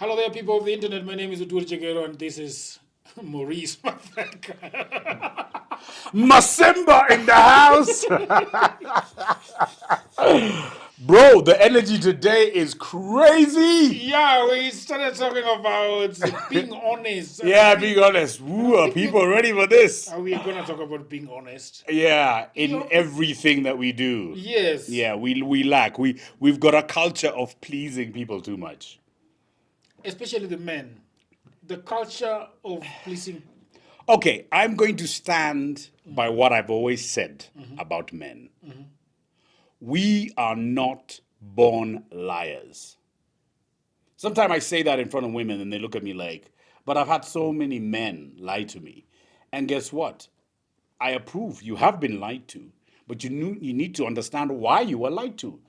Hello there, people of the internet. My name is Udur Jagero, and this is Maurice Matheka. Masimba in the house. Bro, the energy today is crazy. Yeah, we started talking about being honest. Yeah, being honest. Woo, are people ready for this? We are going to talk about being honest. Yeah, in You know, everything that we do. Yes. Yeah, we lack. We've got a culture of pleasing people too much. Especially the men. The culture of pleasing. Okay, I'm going to stand by what I've always said about men. We are not born liars. Sometimes I say that in front of women and they look at me like, but I've had so many men lie to me. And guess what? I approve you have been lied to, but you need to understand why you were lied to.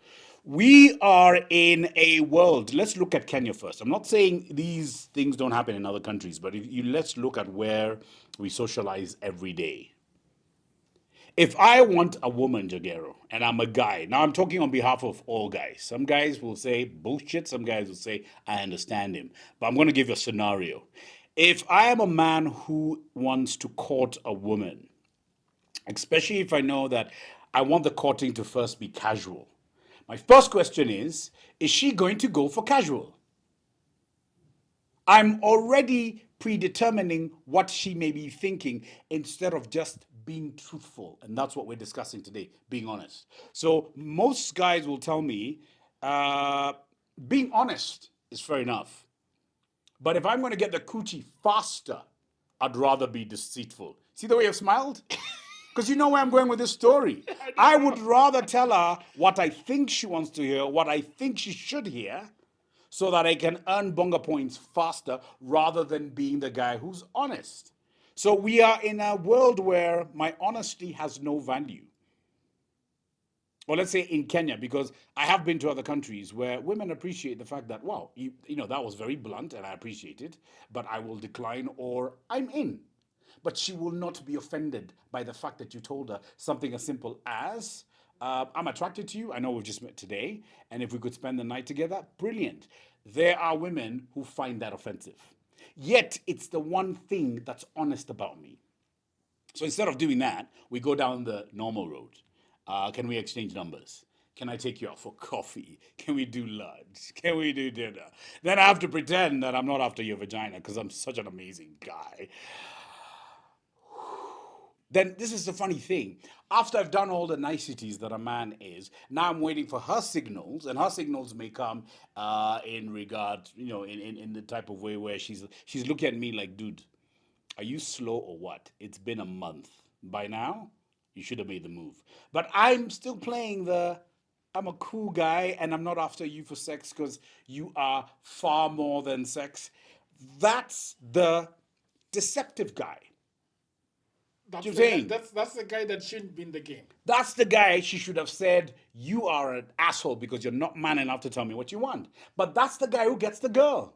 We are in a world. Let's look at Kenya first. I'm not saying these things don't happen in other countries, but let's look at where we socialize every day. If I want a woman, Jagero, and I'm a guy, now I'm talking on behalf of all guys. Some guys will say bullshit, some guys will say, I understand him. But I'm going to give you a scenario. If I am a man who wants to court a woman, especially if I know that I want the courting to first be casual, my first question is she going to go for casual? I'm already predetermining what she may be thinking instead of just being truthful. And that's what we're discussing today, being honest. So most guys will tell me, being honest is fair enough. But if I'm going to get the coochie faster, I'd rather be deceitful. See the way I've smiled? Because you know where I'm going with this story. I would rather tell her what I think she wants to hear, what I think she should hear, so that I can earn bonga points faster rather than being the guy who's honest. So we are in a world where my honesty has no value. Or let's say in Kenya, because I have been to other countries where women appreciate the fact that, wow, that was very blunt and I appreciate it, but I will decline or I'm in. But she will not be offended by the fact that you told her something as simple as, I'm attracted to you. I know we've just met today. And if we could spend the night together, brilliant. There are women who find that offensive. Yet it's the one thing that's honest about me. So instead of doing that, we go down the normal road. Can we exchange numbers? Can I take you out for coffee? Can we do lunch? Can we do dinner? Then I have to pretend that I'm not after your vagina because I'm such an amazing guy. Then this is the funny thing. After I've done all the niceties that a man is, now I'm waiting for her signals, and her signals may come in regard, in the type of way where she's looking at me like, dude, are you slow or what? It's been a month. By now, you should have made the move. But I'm still playing I'm a cool guy and I'm not after you for sex because you are far more than sex. That's the deceptive guy. That's the guy that shouldn't be in the game. That's the guy she should have said, you are an asshole because you're not man enough to tell me what you want. But that's the guy who gets the girl.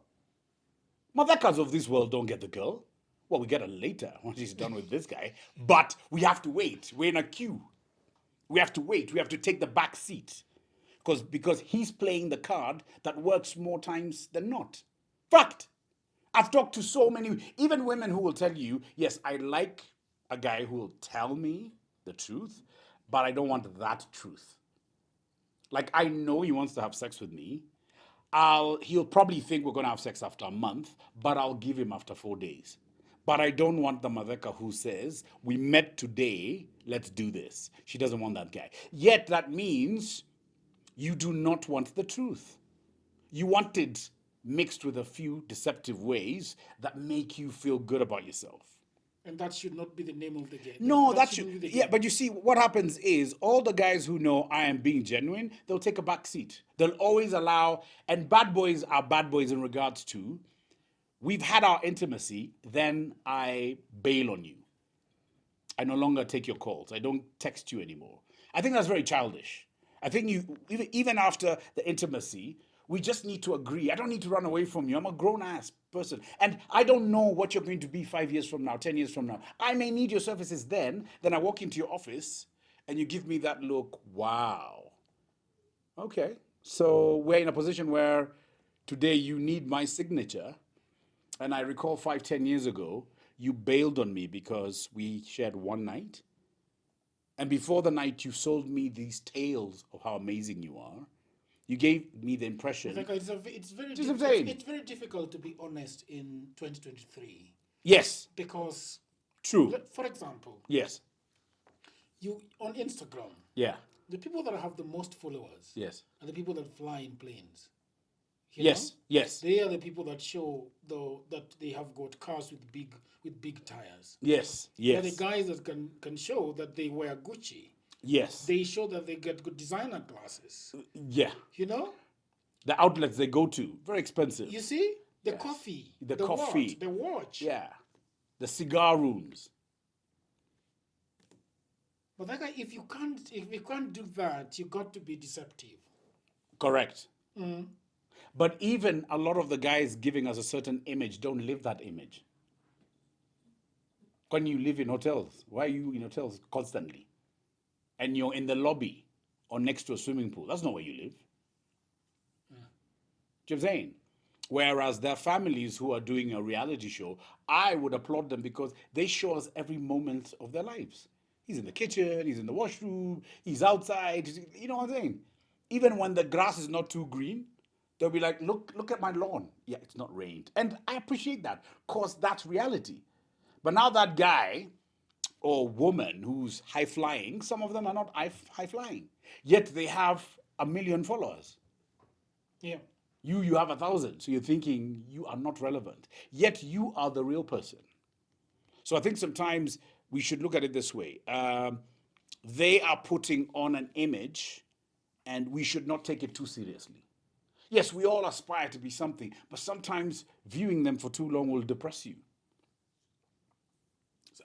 Mathekas of this world don't get the girl. Well, we get her later when she's done with this guy. But we have to wait. We're in a queue. We have to wait. We have to take the back seat. Because he's playing the card that works more times than not. Fact. I've talked to so many, even women who will tell you, yes, I like a guy who will tell me the truth, but I don't want that truth. Like, I know he wants to have sex with me. He'll probably think we're going to have sex after a month, but I'll give him after 4 days. But I don't want the Matheka who says, we met today, let's do this. She doesn't want that guy. Yet that means you do not want the truth. You want it mixed with a few deceptive ways that make you feel good about yourself. And that should not be the name of the game. No, that should. Yeah, but you see, what happens is all the guys who know I am being genuine, they'll take a back seat. They'll always allow, and bad boys are bad boys in regards to, we've had our intimacy, then I bail on you. I no longer take your calls. I don't text you anymore. I think that's very childish. I think even after the intimacy, we just need to agree. I don't need to run away from you. I'm a grown-ass person. And I don't know what you're going to be 5 years from now, 10 years from now. I may need your services then. Then I walk into your office and you give me that look, wow. Okay. So we're in a position where Today you need my signature. And I recall 5, 10 years ago, you bailed on me because we shared one night. And before the night, you sold me these tales of how amazing you are. You gave me the impression. Like it's very Just I'm saying. it's very difficult to be honest in 2023 Yes, because, true. for example, Yes. you on Instagram, Yeah. the people that have the most followers Yes. are the people that fly in planes. You Yes. know? Yes. They are the people that show that they have got cars with big tires. Yes. They're the Yes. guys that can show that they wear Gucci. Yes. They show that they get good designer glasses. Yeah. You know? The outlets they go to, very expensive. You see? The Yes. coffee. The coffee. Watch, the watch. Yeah. The cigar rooms. But that guy, if you can't do that, you got to be deceptive. Correct. But even a lot of the guys giving us a certain image don't live that image. When you live in hotels, why are you in hotels constantly? And you're in the lobby or next to a swimming pool. That's not where you live. Do you know what I'm saying? Whereas there are families who are doing a reality show, I would applaud them because they show us every moment of their lives. He's in the kitchen, he's in the washroom, he's outside. You know what I'm saying? Even when the grass is not too green, they'll be like, look at my lawn. Yeah, it's not rained. And I appreciate that because that's reality. But now that guy or woman who's high flying, some of them are not high flying, yet they have 1 million followers. Yeah. You have 1,000, so you're thinking you are not relevant, yet you are the real person. So I think sometimes we should look at it this way. They are putting on an image, and we should not take it too seriously. Yes, we all aspire to be something, but sometimes viewing them for too long will depress you.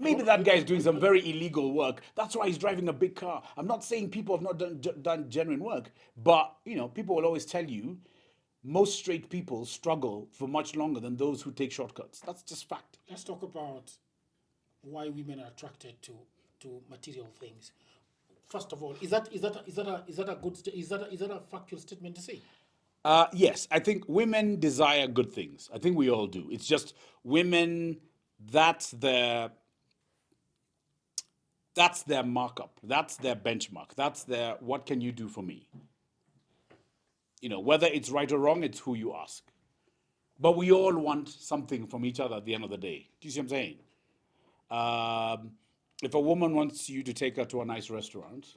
Maybe that guy is doing some very illegal work. That's why he's driving a big car. I'm not saying people have not done genuine work, but people will always tell you most straight people struggle for much longer than those who take shortcuts. That's just fact. Let's talk about why women are attracted to material things. First of all, is that a factual statement to say? Yes, I think women desire good things. I think we all do. It's just women. That's their markup. That's their benchmark. That's their what can you do for me? Whether it's right or wrong, it's who you ask. But we all want something from each other at the end of the day. Do you see what I'm saying? If a woman wants you to take her to a nice restaurant,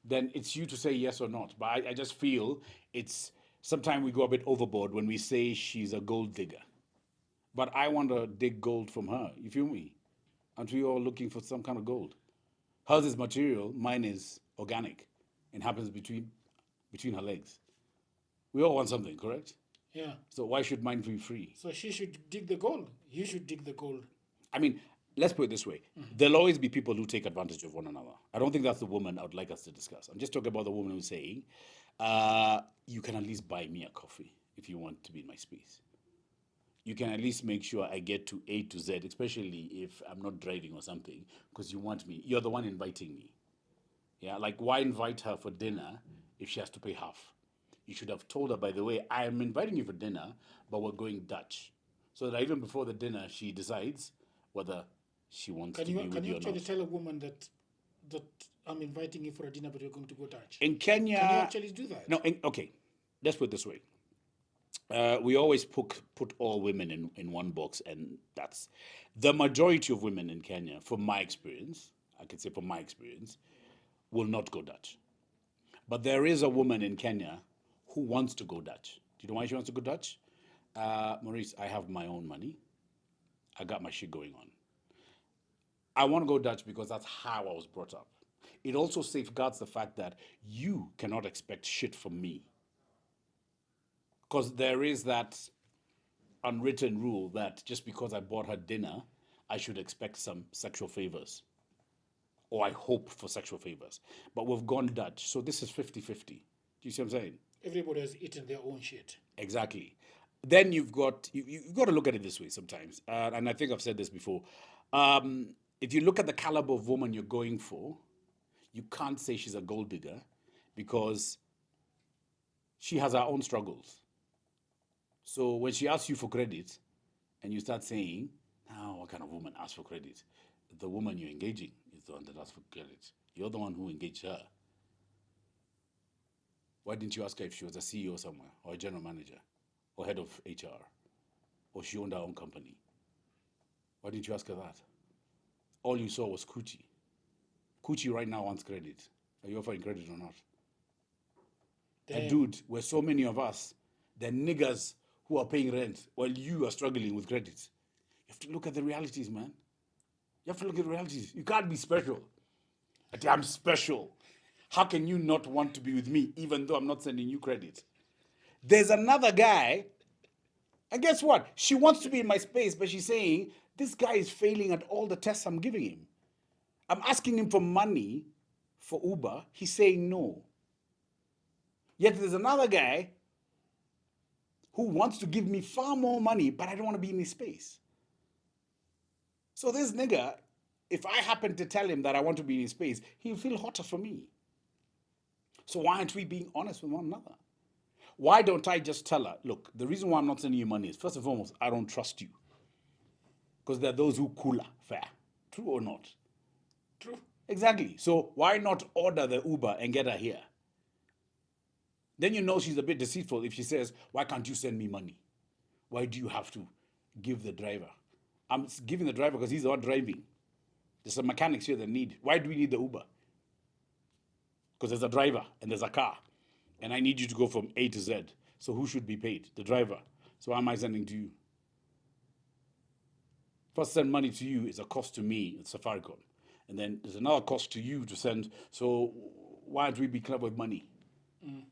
then it's you to say yes or not. But I just feel sometimes we go a bit overboard when we say she's a gold digger. But I want to dig gold from her. You feel me? Aren't we all looking for some kind of gold? Hers is material, mine is organic, and happens between her legs. We all want something, correct? Yeah. So why should mine be free? So she should dig the gold. You should dig the gold. I mean, let's put it this way. There'll always be people who take advantage of one another. I don't think that's the woman I would like us to discuss. I'm just talking about the woman who's saying, you can at least buy me a coffee if you want to be in my space. You can at least make sure I get to A to Z, especially if I'm not driving or something, because you want me. You're the one inviting me. Yeah, like why invite her for dinner if she has to pay half? You should have told her, by the way, I am inviting you for dinner, but we're going Dutch. So that even before the dinner, she decides whether she wants to be with you or not. Can you actually tell a woman that I'm inviting you for a dinner, but you're going to go Dutch? In Kenya... Can you actually do that? No, okay. Let's put it this way. We always put all women in one box, and that's... The majority of women in Kenya, from my experience, I can say from my experience, will not go Dutch. But there is a woman in Kenya who wants to go Dutch. Do you know why she wants to go Dutch? Maurice, I have my own money. I got my shit going on. I want to go Dutch because that's how I was brought up. It also safeguards the fact that you cannot expect shit from me. Because there is that unwritten rule that just because I bought her dinner, I should expect some sexual favors. Or I hope for sexual favors. But we've gone Dutch, so this is 50-50. Do you see what I'm saying? Everybody has eaten their own shit. Exactly. Then you've got to look at it this way sometimes. And I think I've said this before. If you look at the caliber of woman you're going for, you can't say she's a gold digger because she has her own struggles. So when she asks you for credit and you start saying, now what kind of woman asks for credit? The woman you're engaging is the one that asks for credit. You're the one who engaged her. Why didn't you ask her if she was a CEO somewhere, or a general manager, or head of HR, or she owned her own company? Why didn't you ask her that? All you saw was Coochie. Coochie right now wants credit. Are you offering credit or not? And dude, where so many of us, the niggas who are paying rent while you are struggling with credit. You have to look at the realities, man. You have to look at the realities. You can't be special. I'm special. How can you not want to be with me even though I'm not sending you credit? There's another guy, and guess what? She wants to be in my space, but she's saying, this guy is failing at all the tests I'm giving him. I'm asking him for money for Uber. He's saying no. Yet there's another guy who wants to give me far more money, but I don't want to be in his space. So this nigga, if I happen to tell him that I want to be in his space, he'll feel hotter for me. So why aren't we being honest with one another? Why don't I just tell her, look, the reason why I'm not sending you money is, first and foremost, I don't trust you. Because there are those who cooler, fair. True or not? True. Exactly. So why not order the Uber and get her here? Then you know she's a bit deceitful if she says, why can't you send me money? Why do you have to give the driver? I'm giving the driver because he's the one driving. There's some mechanics here that need. Why do we need the Uber? Because there's a driver and there's a car. And I need you to go from A to Z. So who should be paid? The driver. So why am I sending to you? First, send money to you is a cost to me at Safaricom. And then there's another cost to you to send. So why don't we be clever with money? Mm.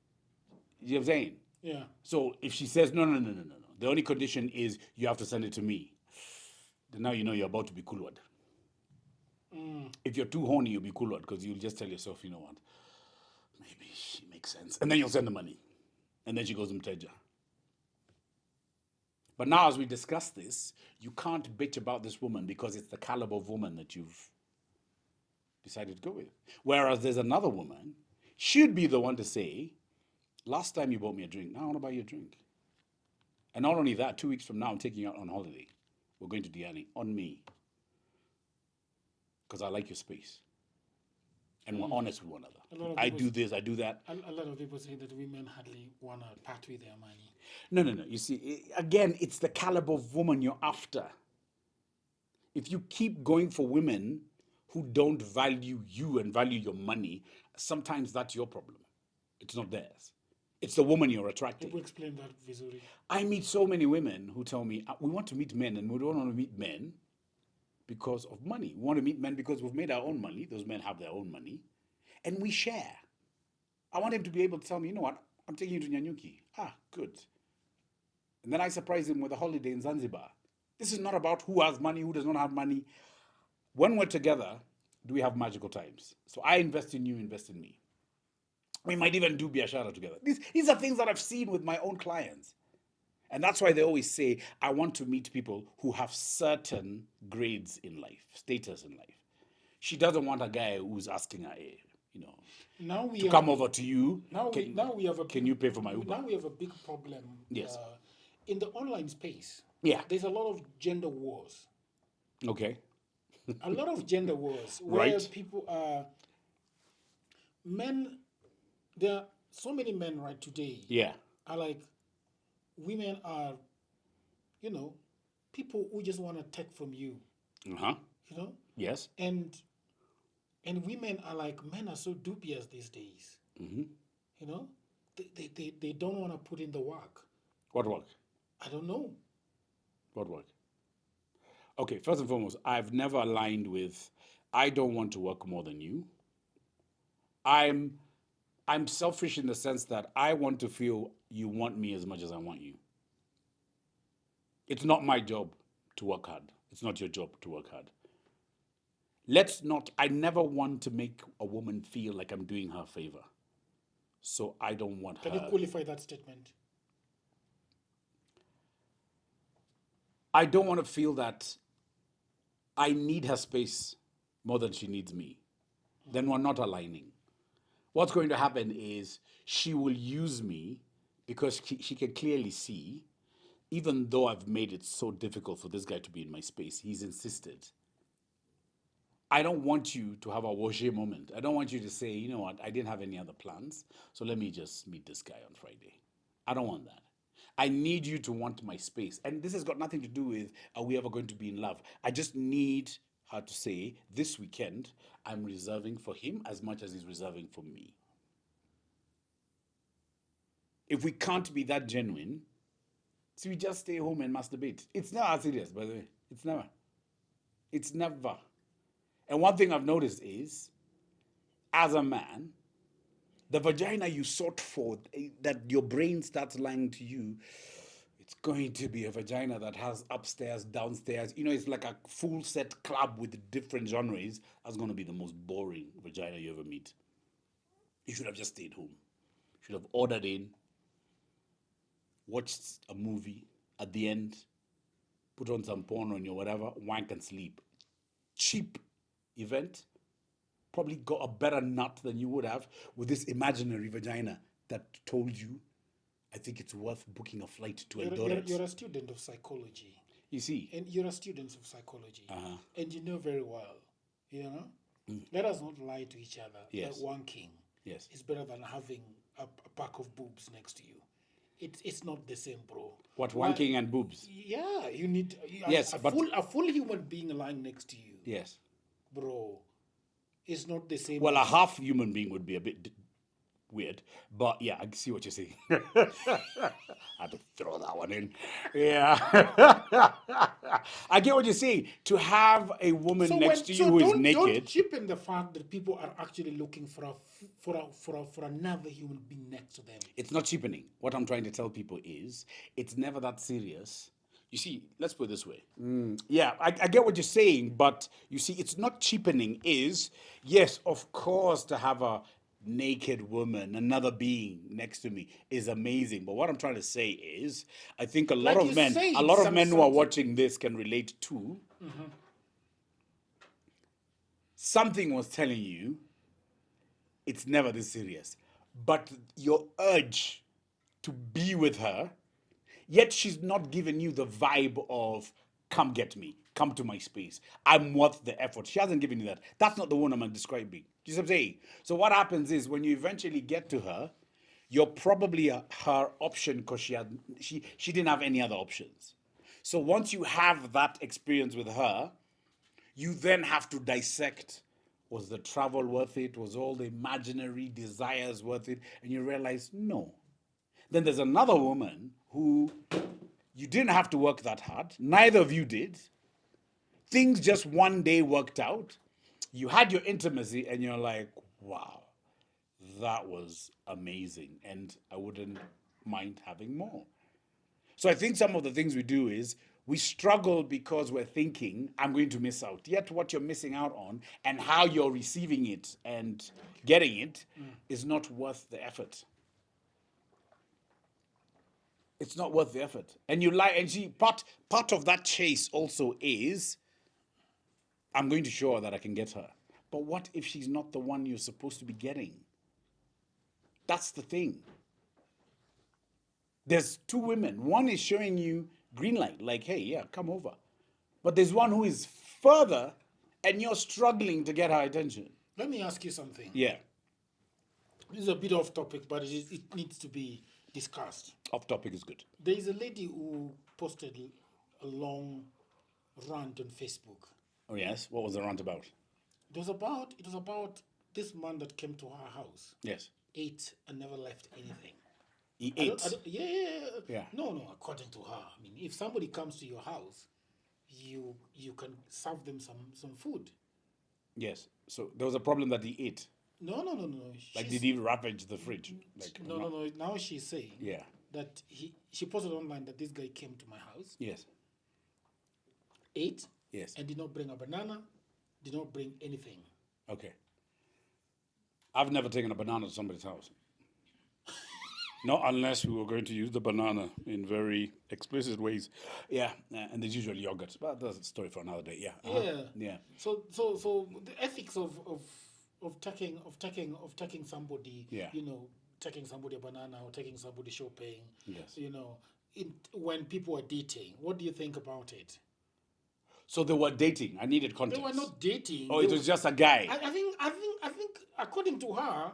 You know what I'm saying? Yeah. So if she says, no, the only condition is you have to send it to me, then now you know you're about to be kulwad. If you're too horny, you'll be kulwad because you'll just tell yourself, you know what, maybe she makes sense. And then you'll send the money. And then she goes mteja. But now as we discuss this, you can't bitch about this woman because it's the caliber of woman that you've decided to go with. Whereas there's another woman, she'd be the one to say, last time you bought me a drink, now I want to buy you a drink. And not only that, 2 weeks from now, I'm taking you out on holiday. We're going to Diani, on me. Because I like your space. And we're honest with one another. I do this, I do that. A lot of people say that women hardly want to part with their money. No. You see, again, it's the caliber of woman you're after. If you keep going for women who don't value you and value your money, sometimes that's your problem. It's not theirs. It's the woman you're attracting. People explain that visually. I meet so many women who tell me, we want to meet men and we don't want to meet men because of money. We want to meet men because we've made our own money. Those men have their own money. And we share. I want him to be able to tell me, you know what, I'm taking you to Nyanyuki. Ah, good. And then I surprise him with a holiday in Zanzibar. This is not about who has money, who does not have money. When we're together, do we have magical times? So I invest in you, invest in me. We might even do biashara together. These are things that I've seen with my own clients. And that's why they always say, I want to meet people who have certain grades in life, status in life. She doesn't want a guy who's asking her, you know, to come over to you. Can you pay for my Uber? Now we have a big problem. Yes. In the online space. Yeah. There's a lot of gender wars. Okay. A lot of gender wars where people are men. There are so many men right today. Yeah. Are like women are, you know, people who just want to take from you. Uh-huh. You know? Yes. And women are like, men are so dubious these days. Mm-hmm. You know? They don't want to put in the work. What work? I don't know. What work? Okay, first and foremost, I've never aligned with, I don't want to work more than you. I'm selfish in the sense that I want to feel you want me as much as I want you. It's not my job to work hard. It's not your job to work hard. I never want to make a woman feel like I'm doing her a favor. So I don't want her. Can you qualify that statement? I don't want to feel that I need her space more than she needs me. Then we're not aligning. What's going to happen is she will use me because she can clearly see even though I've made it so difficult for this guy to be in my space, he's insisted. I don't want you to have a Roger moment. I don't want you to say, you know what, I didn't have any other plans, so let me just meet this guy on Friday. I don't want that. I need you to want my space. And this has got nothing to do with, are we ever going to be in love? I just need her to say, this weekend, I'm reserving for him as much as he's reserving for me. If we can't be that genuine, so we just stay home and masturbate. It's not as serious, by the way. It's never. It's never. And one thing I've noticed is, as a man, the vagina you sought for, that your brain starts lying to you, it's going to be a vagina that has upstairs, downstairs. You know, it's like a full set club with different genres. That's going to be the most boring vagina you ever meet. You should have just stayed home. You should have ordered in, watched a movie, at the end, put on some porn on your whatever, wank and sleep. Cheap event. Probably got a better nut than you would have with this imaginary vagina that told you, I think it's worth booking a flight to Eldoret. You're a student of psychology. You see? And you're a student of psychology. And you know very well, you know? Let us not lie to each other. Yes. That wanking is better than having a pack of boobs next to you. It's not the same, bro. What, wanking and boobs? Yeah, you need Yes, a full human being lying next to you. Yes. Bro, it's not the same. Well, a half human being would be a bit weird, but yeah, I see what you're saying. I had to throw that one in. Yeah. I get what you're saying. To have a woman next to you who is naked. Don't cheapen the fact that people are actually looking for another human being next to them. It's not cheapening. What I'm trying to tell people is, it's never that serious. You see, let's put it this way. Yeah, I get what you're saying, but you see, it's not cheapening. Is, yes, of course, to have a naked woman, another being next to me is amazing. But what I'm trying to say is, I think a lot of men who are watching this can relate to. Something was telling you it's never this serious. But your urge to be with her, yet she's not giving you the vibe of, come get me, come to my space, I'm worth the effort. She hasn't given you that. That's not the one I'm describing. Do you see what I'm saying? So what happens is, when you eventually get to her, you're probably her option because she didn't have any other options. So once you have that experience with her, you then have to dissect, was the travel worth it? Was all the imaginary desires worth it? And you realize, no. Then there's another woman who you didn't have to work that hard. Neither of you did. Things just one day worked out. You had your intimacy and you're like, wow, that was amazing. And I wouldn't mind having more. So I think some of the things we do is, we struggle because we're thinking, I'm going to miss out. Yet what you're missing out on and how you're receiving it and getting it is not worth the effort. It's not worth the effort. And you lie, and see, part of that chase also is, I'm going to show her that I can get her. But what if she's not the one you're supposed to be getting? That's the thing. There's two women. One is showing you green light, like, hey, yeah, come over. But there's one who is further, and you're struggling to get her attention. Let me ask you something. Yeah. This is a bit off topic, but it needs to be discussed. Off topic is good. There is a lady who posted a long rant on Facebook. Oh yes, what was the rant about? It was about this man that came to her house. Yes. Ate and never left anything. He ate. Yeah. No, according to her. I mean, if somebody comes to your house, you can serve them some food. Yes. So there was a problem that he ate. No. Like, did he ravage the fridge? Like, no. Now she's saying yeah, that she posted online that this guy came to my house. Yes. Ate. Yes. And did not bring a banana, did not bring anything. Okay. I've never taken a banana to somebody's house. Not unless we were going to use the banana in very explicit ways. Yeah, and there's usually yogurt. But that's a story for another day. Yeah. Yeah. So the ethics of taking somebody, Yeah. taking somebody a banana or taking somebody shopping. Yes. when people were dating. What do you think about it? So they were dating. I needed They context. were not dating. Oh, it was just a guy. I think, according to her,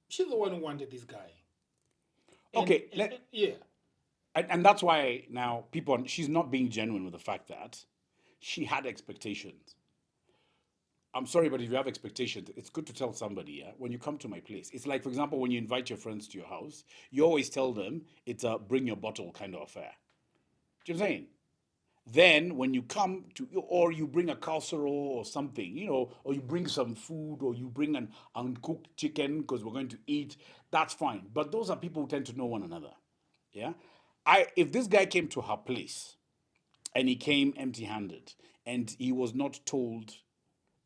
she's the one who wanted this guy. Okay, yeah. And that's why now she's not being genuine with the fact that she had expectations. I'm sorry, but if you have expectations, it's good to tell somebody, yeah, when you come to my place. It's like, for example, when you invite your friends to your house, you always tell them it's a bring your bottle kind of affair. Do you know what I'm saying? Then when you come to, or you bring a casserole or something, you know, or you bring some food, or you bring an uncooked chicken because we're going to eat, that's fine. But those are people who tend to know one another. Yeah. If this guy came to her place and he came empty-handed and he was not told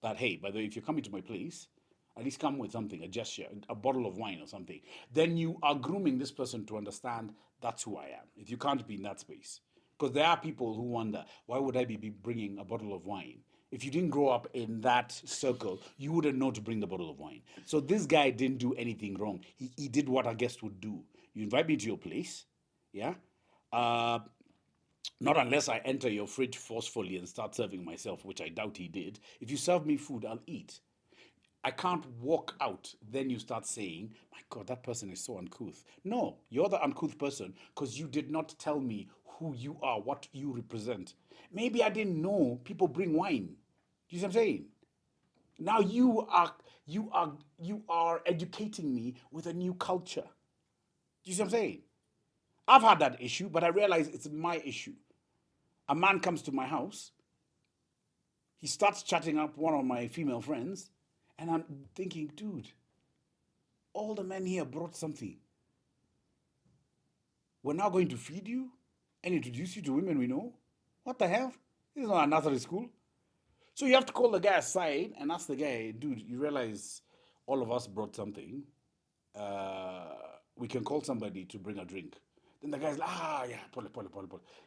that, hey, by the way, if you're coming to my place, at least come with something, a gesture, a bottle of wine or something, then you are grooming this person to understand that's who I am. If you can't be in that space. Because there are people who wonder, why would I be bringing a bottle of wine? If you didn't grow up in that circle, you wouldn't know to bring the bottle of wine. So this guy didn't do anything wrong. He did what a guest would do. You invite me to your place, yeah? Not unless I enter your fridge forcefully and start serving myself, which I doubt he did. If you serve me food, I'll eat. I can't walk out. Then you start saying, my God, that person is so uncouth. No, you're the uncouth person because you did not tell me who you are, what you represent. Maybe I didn't know people bring wine. Do you see what I'm saying? Now you are educating me with a new culture. Do you see what I'm saying? I've had that issue, but I realize it's my issue. A man comes to my house, he starts chatting up one of my female friends, and I'm thinking, dude, all the men here brought something. We're now going to feed you and introduce you to women we know? What the hell? This is not a nursery school. So you have to call the guy aside and ask the guy, dude, you realize all of us brought something. We can call somebody to bring a drink. Then the guy's like, yeah, pole.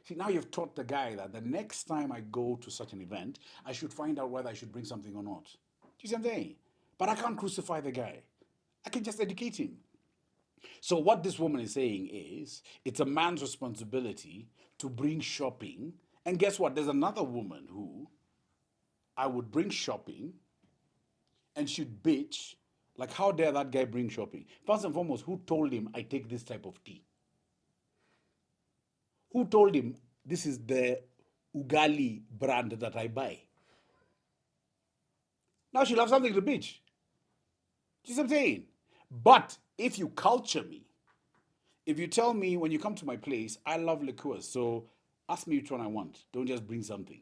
See, now you've taught the guy that the next time I go to such an event, I should find out whether I should bring something or not. Do you see what I'm saying? But I can't crucify the guy. I can just educate him. So what this woman is saying is, it's a man's responsibility to bring shopping. And guess what? There's another woman who I would bring shopping and she'd bitch, like, how dare that guy bring shopping? First and foremost, who told him I take this type of tea? Who told him this is the Ugali brand that I buy? Now she'll have something to bitch. Do you see what I'm saying? But if you culture me, if you tell me when you come to my place, I love liqueurs, so ask me which one I want. Don't just bring something.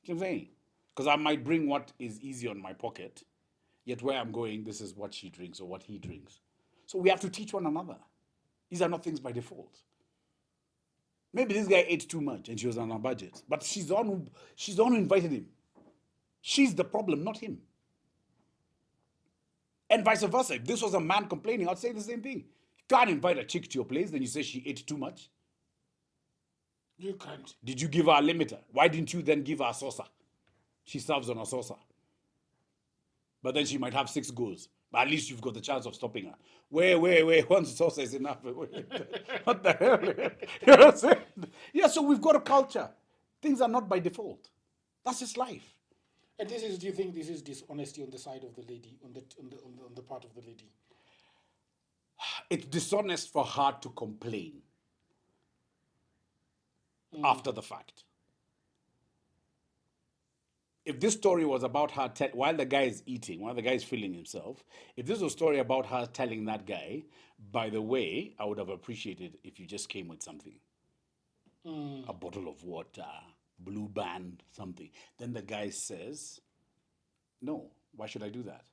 Do you know what I'm saying? Because I might bring what is easy on my pocket, yet where I'm going, this is what she drinks or what he drinks. So we have to teach one another. These are not things by default. Maybe this guy ate too much and she was on a budget, but she's the one who invited him. She's the problem, not him. And vice versa. If this was a man complaining, I'd say the same thing. You can't invite a chick to your place, then you say she ate too much. You can't. Did you give her a limiter? Why didn't you then give her a saucer? She serves on a saucer. But then she might have 6 goes. But at least you've got the chance of stopping her. Wait, one saucer is enough. What the hell? You know what I'm saying? Yeah, so we've got a culture. Things are not by default. That's just life. And do you think this is dishonesty on the side of the lady, on the part of the lady? It's dishonest for her to complain after the fact. If this story was about her, while the guy is eating, while the guy is feeling himself, if this was a story about her telling that guy, by the way, I would have appreciated if you just came with something. A bottle of water, blue band, something. Then the guy says, no, why should I do that?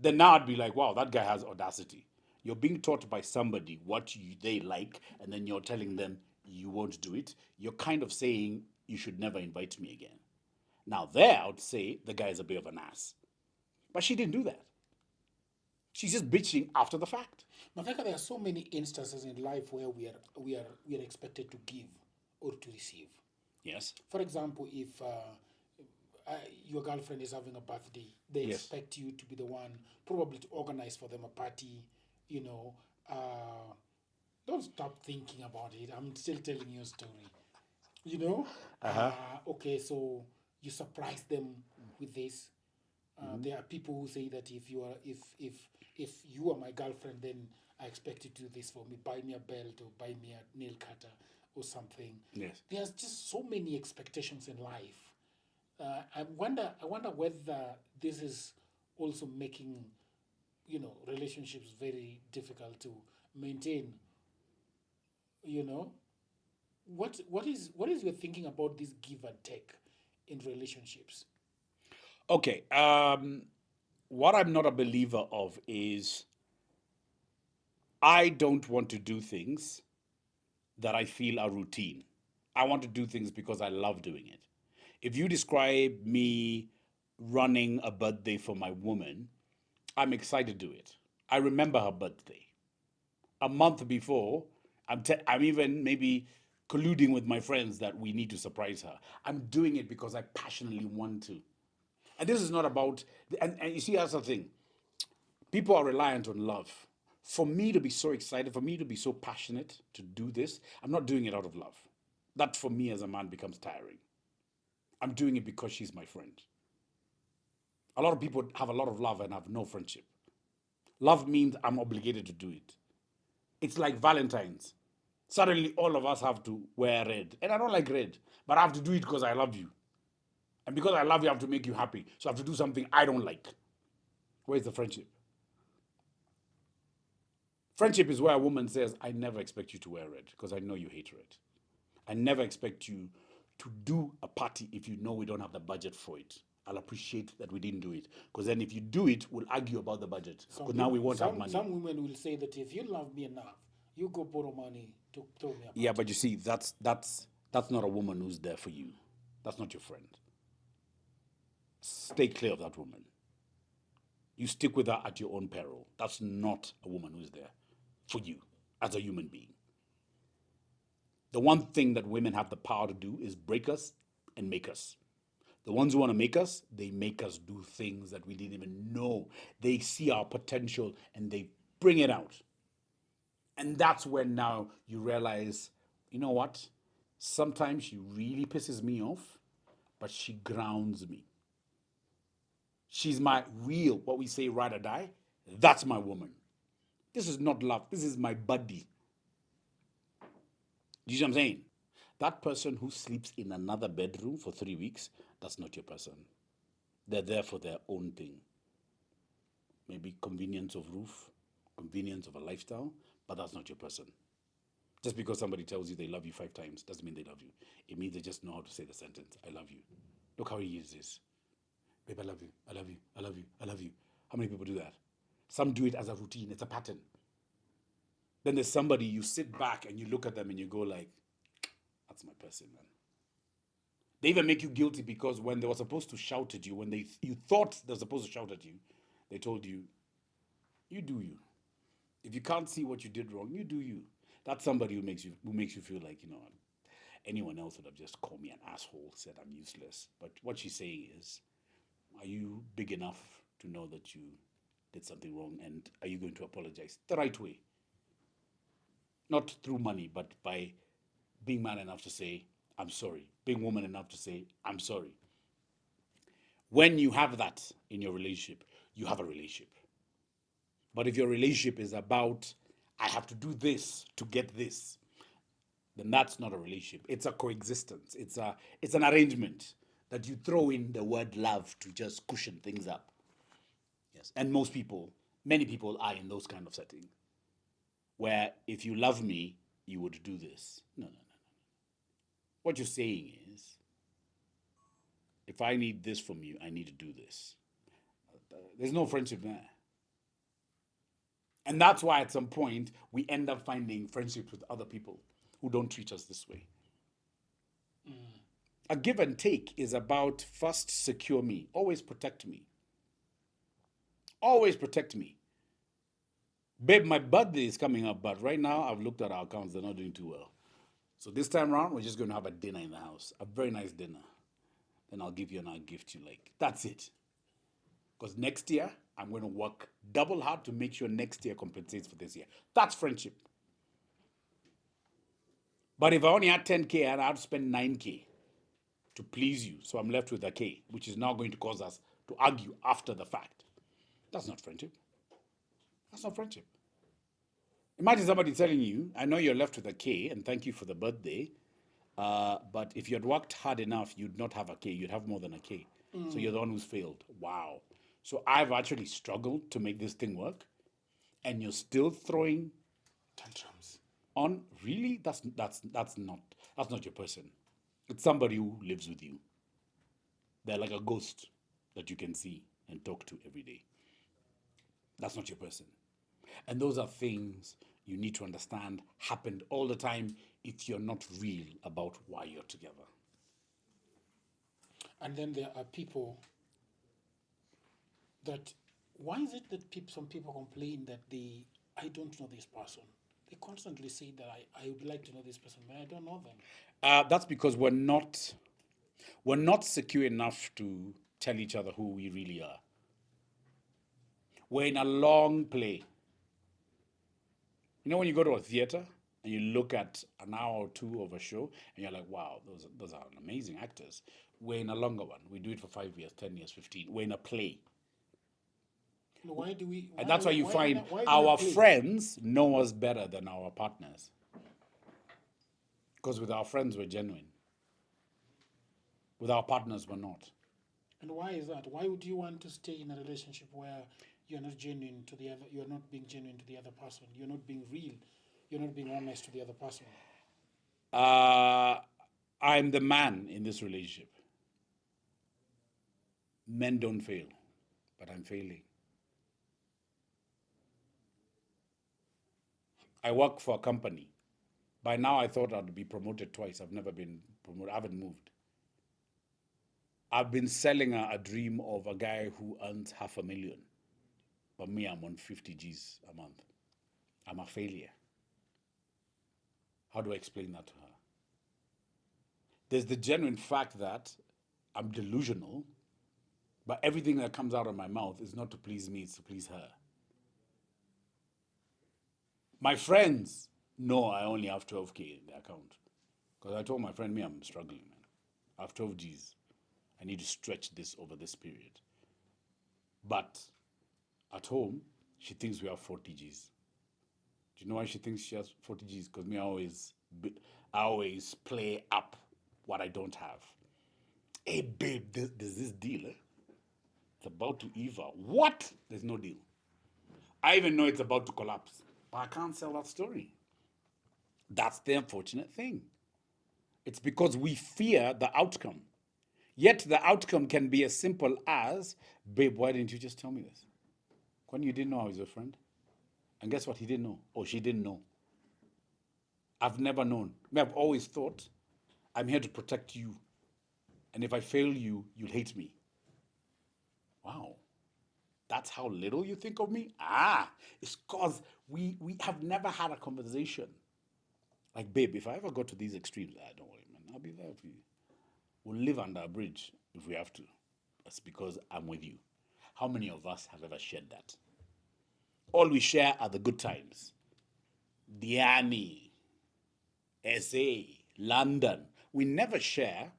Then now I'd be like, wow, that guy has audacity. You're being taught by somebody what they like, and then you're telling them you won't do it. You're kind of saying you should never invite me again. Now there, I would say the guy is a bit of an ass. But she didn't do that. She's just bitching after the fact. Matheka, there are so many instances in life where we are expected to give or to receive. Yes. For example, if your girlfriend is having a birthday, they expect you to be the one, probably to organize for them a party, don't stop thinking about it. I'm still telling you a story. You know? Uh-huh. Okay, so you surprise them with this. There are people who say that if you are my girlfriend, then I expect you to do this for me. Buy me a belt or buy me a nail cutter or something. Yes. There's just so many expectations in life. I wonder whether this is also making relationships very difficult to maintain. You know, what is your thinking about this give and take in relationships? Okay. What I'm not a believer of is I don't want to do things that I feel are routine. I want to do things because I love doing it. If you describe me running a birthday for my woman, I'm excited to do it. I remember her birthday. A month before, I'm even maybe colluding with my friends that we need to surprise her. I'm doing it because I passionately want to. And this is not about, and you see, that's the thing. People are reliant on love. For me to be so excited, for me to be so passionate to do this, I'm not doing it out of love. That for me as a man becomes tiring. I'm doing it because she's my friend. A lot of people have a lot of love and have no friendship. Love means I'm obligated to do it. It's like Valentine's. Suddenly, all of us have to wear red. And I don't like red, but I have to do it because I love you. And because I love you, I have to make you happy. So I have to do something I don't like. Where's the friendship? Friendship is where a woman says, I never expect you to wear red because I know you hate red. I never expect you to do a party if you know we don't have the budget for it. I'll appreciate that we didn't do it. Because then if you do it, we'll argue about the budget. Because now we won't have money. Some women will say that if you love me enough, you go borrow money to throw me a Yeah, party. but you see, that's not a woman who's there for you. That's not your friend. Stay clear of that woman. You stick with her at your own peril. That's not a woman who's there for you as a human being. The one thing that women have the power to do is break us and make us. The ones who want to make us, they make us do things that we didn't even know. They see our potential and they bring it out. And that's when now you realize, you know what? Sometimes she really pisses me off, but she grounds me. She's my real, what we say, ride or die. That's my woman. This is not love. This is my buddy. Do you see what I'm saying? That person who sleeps in another bedroom for 3 weeks, that's not your person. They're there for their own thing. Maybe convenience of roof, convenience of a lifestyle, but that's not your person. Just because somebody tells you they love you 5 times doesn't mean they love you. It means they just know how to say the sentence, I love you. Look how he uses this. Babe, I love you, I love you, I love you, I love you. How many people do that? Some do it as a routine, it's a pattern. Then there's somebody, you sit back and you look at them and you go like, that's my person, man. They even make you guilty because when they were supposed to shout at you, when you thought they were supposed to shout at you, they told you, you do you. If you can't see what you did wrong, you do you. That's somebody who makes you feel like, anyone else would have just called me an asshole, said I'm useless. But what she's saying is, are you big enough to know that you did something wrong, and are you going to apologize the right way? Not through money, but by being man enough to say, I'm sorry. Being woman enough to say, I'm sorry. When you have that in your relationship, you have a relationship. But if your relationship is about, I have to do this to get this, then that's not a relationship. It's a coexistence. It's an arrangement that you throw in the word love to just cushion things up. Yes. And many people are in those kind of settings where if you love me, you would do this. No, no, no. What you're saying is, if I need this from you, I need to do this. There's no friendship there. And that's why at some point we end up finding friendships with other people who don't treat us this way. A give and take is about first secure me, always protect me. Always protect me. Babe, my birthday is coming up, but right now I've looked at our accounts, they're not doing too well. So this time around, we're just going to have a dinner in the house, a very nice dinner. Then I'll give you another gift you like. That's it. Because next year, I'm going to work double hard to make sure next year compensates for this year. That's friendship. But if I only had 10K and I had to spend 9K to please you, so I'm left with a K, which is now going to cause us to argue after the fact. That's not friendship. That's not friendship. Imagine somebody telling you, I know you're left with a K and thank you for the birthday, but if you had worked hard enough, you'd not have a K, you'd have more than a K. So you're the one who's failed. Wow. So I've actually struggled to make this thing work, and you're still throwing Tantrums. on. Really? That's not your person. It's somebody who lives with you. They're like a ghost that you can see and talk to every day. That's not your person. And those are things you need to understand happened all the time if you're not real about why you're together. And then there are people that, why is it that some people complain that I don't know this person? They constantly say that I would like to know this person, but I don't know them. That's because we're not secure enough to tell each other who we really are. We're in a long play. You know, when you go to a theater and you look at an hour or two of a show and you're like, wow, those are amazing actors. We're in a longer one. We do it for 5 years, 10 years, 15. We're in a play. Why do we? And that's why you find why our friends know us better than our partners. Because with our friends, we're genuine. With our partners, we're not. And why is that? Why would you want to stay in a relationship where you're not genuine to the other? You're not being genuine to the other person. You're not being real. You're not being honest to the other person. I'm the man in this relationship. Men don't fail, but I'm failing. I work for a company. By now, I thought I'd be promoted twice. I've never been promoted. I haven't moved. I've been selling a dream of a guy who earns $500,000. But me, I'm on 50 G's a month. I'm a failure. How do I explain that to her? There's the genuine fact that I'm delusional, but everything that comes out of my mouth is not to please me, it's to please her. My friends know I only have 12K in the account. Because I told my friend, me, I'm struggling, man. I have 12 G's. I need to stretch this over this period. But at home, she thinks we have 40 G's. Do you know why she thinks she has 40 G's? Because me, I always play up what I don't have. Hey, babe, there's this deal. It's about to Eva. What? There's no deal. I even know it's about to collapse. But I can't sell that story. That's the unfortunate thing. It's because we fear the outcome. Yet the outcome can be as simple as, babe, why didn't you just tell me this? When you didn't know I was your friend? And guess what? He didn't know, or she didn't know. I've never known. I've always thought, I'm here to protect you. And if I fail you, you'll hate me. Wow. That's how little you think of me? It's because we have never had a conversation. Like, babe, if I ever go to these extremes, don't worry, man. I'll be there for you. We'll live under a bridge if we have to. That's because I'm with you. How many of us have ever shared that? All we share are the good times. Diani, SA, London. We never share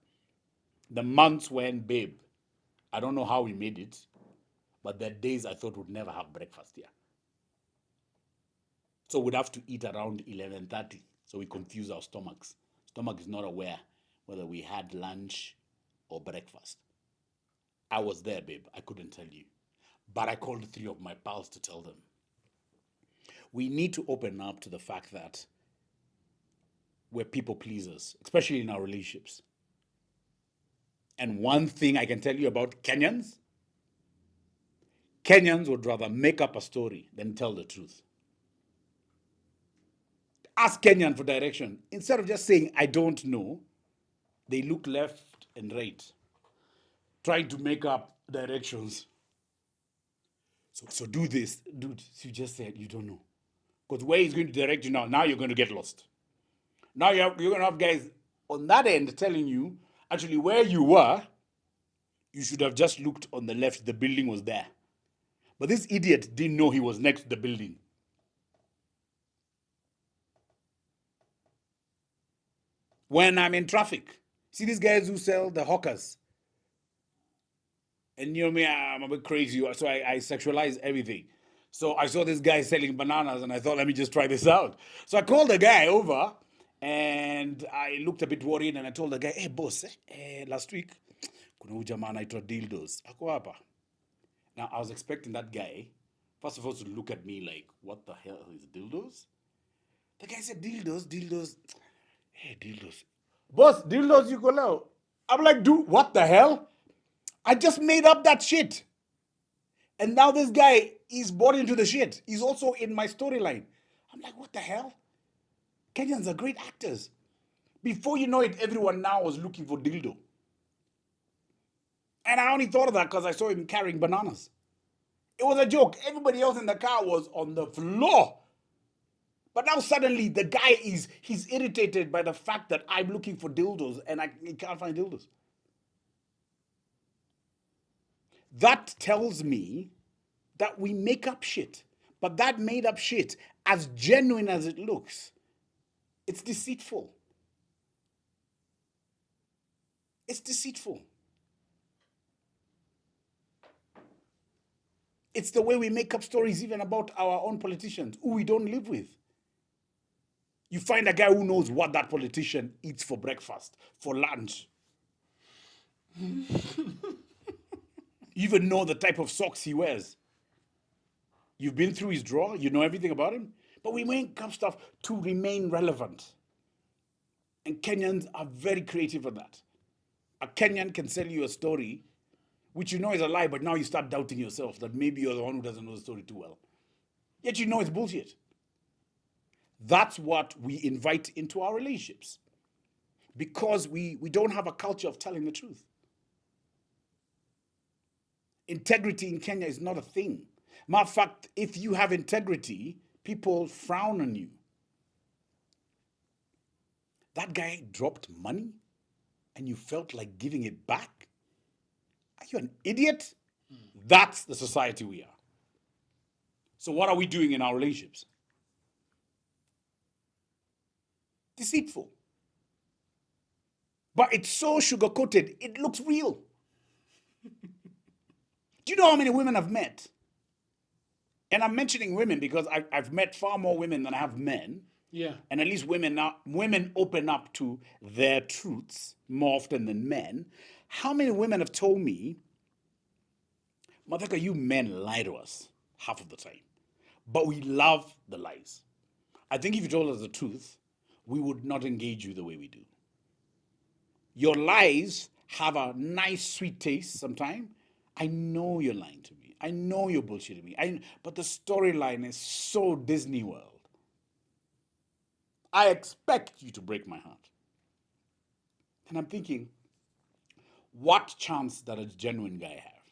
the months when, babe, I don't know how we made it, but there are days I thought we'd never have breakfast here. So we'd have to eat around 11:30. So we confuse our stomachs. Stomach is not aware whether we had lunch or breakfast. I was there, babe. I couldn't tell you. But I called 3 of my pals to tell them. We need to open up to the fact that we're people pleasers, especially in our relationships. And one thing I can tell you about Kenyans would rather make up a story than tell the truth. Ask Kenyan for direction. Instead of just saying, I don't know, they look left and right, trying to make up directions. So do this. Dude, you just said you don't know. Because where he's going to direct you now you're going to get lost. Now you're going to have guys on that end telling you, actually, where you were, you should have just looked on the left. The building was there. But this idiot didn't know he was next to the building. when I'm in traffic. See these guys who sell the hawkers. And you know me, I'm a bit crazy, so I sexualize everything. So I saw this guy selling bananas, and I thought, let me just try this out. So I called the guy over, and I looked a bit worried, and I told the guy, hey boss, last week kuna huyu jamaa anaitwa dildos ako hapa. Now I was expecting that guy, first of all, to look at me like, what the hell is dildos? The guy said, dildos. Hey, dildos. Boss, dildos you go now. I'm like, dude, what the hell? I just made up that shit. And now this guy is bought into the shit. He's also in my storyline. I'm like, what the hell? Kenyans are great actors. Before you know it, everyone now was looking for dildo. And I only thought of that because I saw him carrying bananas. It was a joke. Everybody else in the car was on the floor. But now suddenly the guy he's irritated by the fact that I'm looking for dildos and he can't find dildos. That tells me that we make up shit. But that made up shit, as genuine as it looks, it's deceitful. It's deceitful. It's the way we make up stories even about our own politicians, who we don't live with. You find a guy who knows what that politician eats for breakfast, for lunch. You even know the type of socks he wears. You've been through his drawer, you know everything about him. But we make up stuff to remain relevant. And Kenyans are very creative at that. A Kenyan can sell you a story which you know is a lie, but now you start doubting yourself that maybe you're the one who doesn't know the story too well. Yet you know it's bullshit. That's what we invite into our relationships, because we don't have a culture of telling the truth. Integrity in Kenya is not a thing. Matter of fact, if you have integrity, people frown on you. That guy dropped money and you felt like giving it back? Are you an idiot? That's the society we are. So what are we doing in our relationships? Deceitful. But it's so sugar-coated, it looks real. Do you know how many women I've met? And I'm mentioning women because I've met far more women than I have men. Yeah. And at least women open up to their truths more often than men. How many women have told me, Matheka, you men lie to us half of the time. But we love the lies. I think if you told us the truth, we would not engage you the way we do. Your lies have a nice, sweet taste sometimes. I know you're lying to me. I know you're bullshitting me. But the storyline is so Disney World. I expect you to break my heart. And I'm thinking, what chance does a genuine guy have?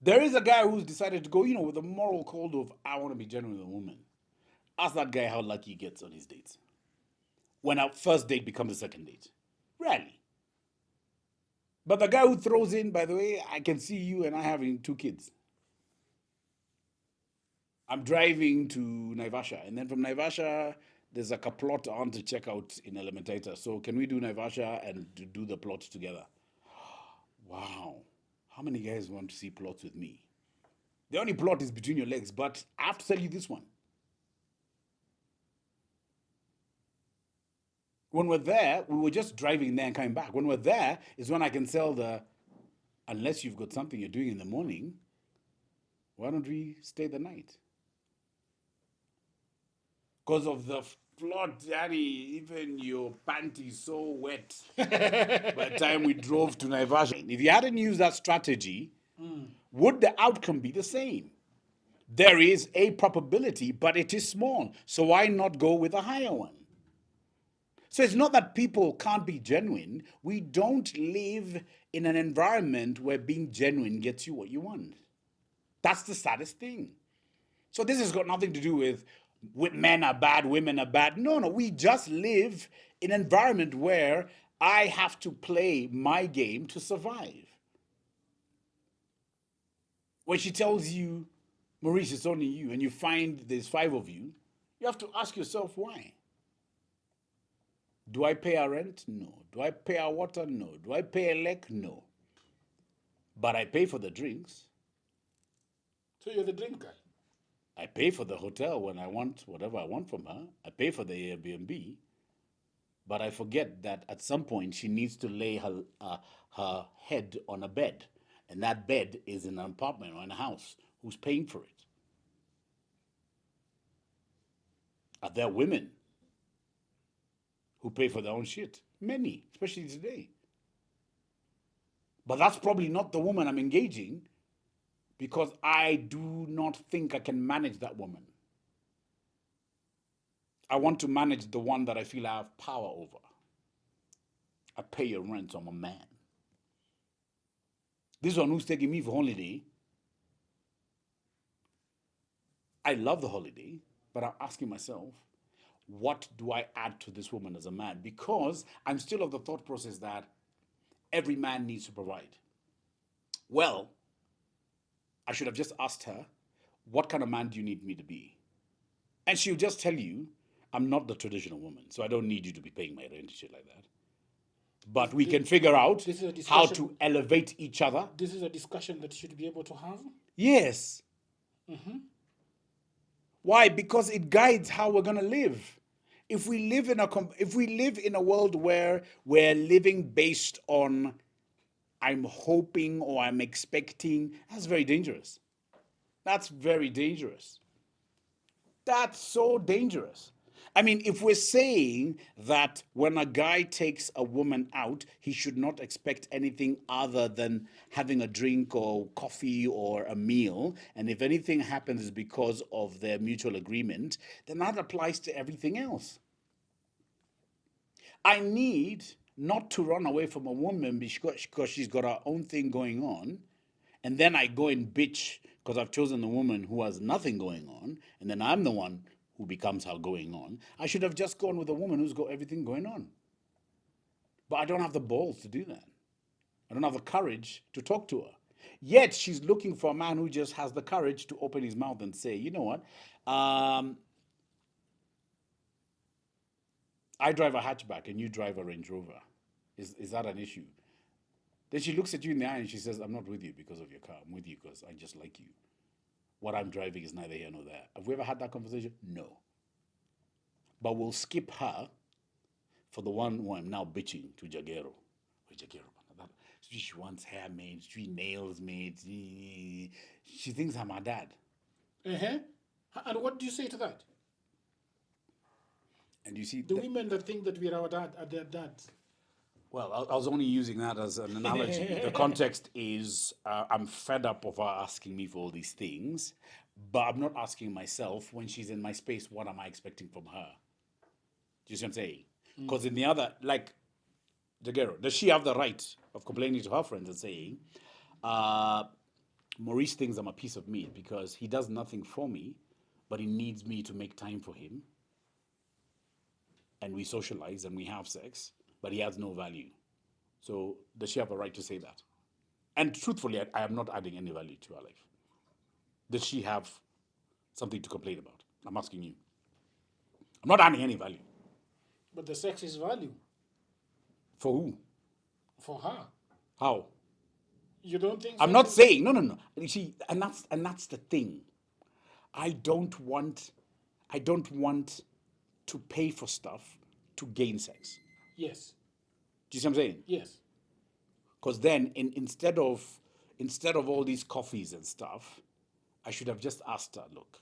There is a guy who's decided to go, with a moral code of, I want to be genuine with a woman. Ask that guy how lucky he gets on his dates. When our first date becomes a second date. Rarely. But the guy who throws in, by the way, I can see you and I having 2 kids. I'm driving to Naivasha, and then from Naivasha, there's like a plot I want to check out in Elementator. So can we do Naivasha and do the plot together? Wow. How many guys want to see plots with me? The only plot is between your legs, but I have to tell you this one. When we're there, we were just driving there and coming back. When we're there is when I can sell unless you've got something you're doing in the morning, why don't we stay the night? Because of the flood, Danny, even your panties so wet by the time we drove to Naivasha. If you hadn't used that strategy, would the outcome be the same? There is a probability, but it is small. So why not go with a higher one? So it's not that people can't be genuine. We don't live in an environment where being genuine gets you what you want. That's the saddest thing. So this has got nothing to do with men are bad, women are bad. No, we just live in an environment where I have to play my game to survive. When she tells you, Maurice, it's only you, and you find there's 5 of you, you have to ask yourself why. Do I pay her rent? No. Do I pay her water? No. Do I pay her elec? No. But I pay for the drinks. So you're the drink guy. I pay for the hotel when I want whatever I want from her. I pay for the Airbnb. But I forget that at some point she needs to lay her head on a bed. And that bed is in an apartment or in a house. Who's paying for it? Are there women who pay for their own shit? Many, especially today. But that's probably not the woman I'm engaging because I do not think I can manage that woman. I want to manage the one that I feel I have power over. I pay your rent, so I'm a man. This one who's taking me for holiday, I love the holiday, but I'm asking myself, what do I add to this woman as a man? Because I'm still of the thought process that every man needs to provide. Well, I should have just asked her, what kind of man do you need me to be? And she'll just tell you, I'm not the traditional woman, so I don't need you to be paying my rent and shit like that. But we can figure out how to elevate each other. This is a discussion that you should be able to have. Yes. Why? Because it guides how we're going to live. If we live in a world where we're living based on I'm hoping or I'm expecting, that's very dangerous. That's very dangerous. That's so dangerous. I mean, if we're saying that when a guy takes a woman out, he should not expect anything other than having a drink or coffee or a meal, and if anything happens is because of their mutual agreement, then that applies to everything else. I need not to run away from a woman because she's got her own thing going on, and then I go and bitch because I've chosen a woman who has nothing going on, and then I'm the one who becomes her going on. I should have just gone with a woman who's got everything going on. But I don't have the balls to do that. I don't have the courage to talk to her. Yet she's looking for a man who just has the courage to open his mouth and say, you know what? I drive a hatchback and you drive a Range Rover. Is that an issue? Then she looks at you in the eye and she says, I'm not with you because of your car. I'm with you because I just like you. What I'm driving is neither here nor there. Have we ever had that conversation? No. But we'll skip her for the one who I'm now bitching to Jagero. She wants hair made, she nails made. She thinks I'm her dad. And what do you say to that? And you see, the women that think that we're our dad are their dads. Well, I was only using that as an analogy. The context is I'm fed up of her asking me for all these things, but I'm not asking myself when she's in my space, what am I expecting from her? Do you see what I'm saying? Because in the other, like, Jagero, does she have the right of complaining to her friends and saying, Maurice thinks I'm a piece of meat because he does nothing for me, but he needs me to make time for him. And we socialize and we have sex, but he has no value. So does she have a right to say that? And truthfully, I am not adding any value to her life. Does she have something to complain about? I'm asking you. I'm not adding any value. But the sex is value. For who? For her. How? You don't think? I'm not saying no. You see, and that's the thing. I don't want to pay for stuff to gain sex. Yes. Do you see what I'm saying? Yes. Because then, instead of all these coffees and stuff, I should have just asked her, look,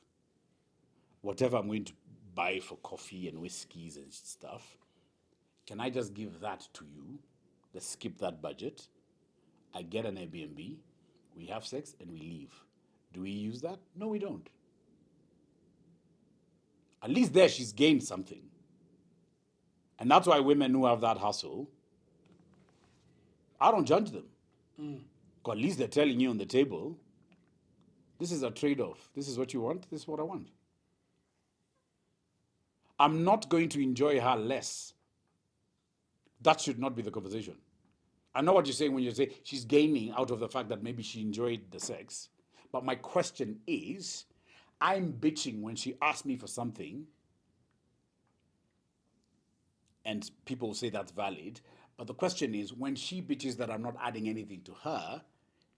whatever I'm going to buy for coffee and whiskeys and stuff, can I just give that to you? Let's skip that budget. I get an Airbnb, we have sex, and we leave. Do we use that? No, we don't. At least there she's gained something. And that's why women who have that hustle, I don't judge them. Because at least they're telling you on the table, this is a trade-off. This is what you want, this is what I want. I'm not going to enjoy her less. That should not be the conversation. I know what you're saying when you say she's gaining out of the fact that maybe she enjoyed the sex. But my question is, I'm bitching when she asks me for something and people say that's valid. But the question is, when she bitches that I'm not adding anything to her,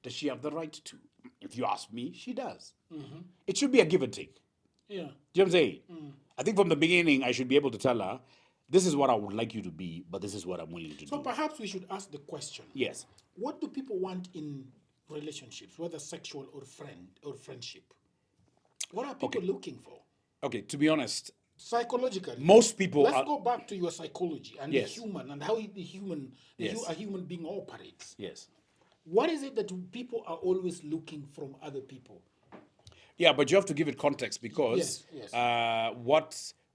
does she have the right to? If you ask me, she does. It should be a give and take. Yeah. Do you know what I'm saying? I think from the beginning, I should be able to tell her, this is what I would like you to be, but this is what I'm willing to So do. perhaps we should ask the question. Yes. What do people want in relationships, whether sexual or friendship? What are people looking for? Okay, to be honest, Psychologically, most people let's are... go back to your psychology and Yes. the human and how Yes. a human being operates. Yes. What is it that people are always looking from other people? Yeah, but you have to give it context because Yes.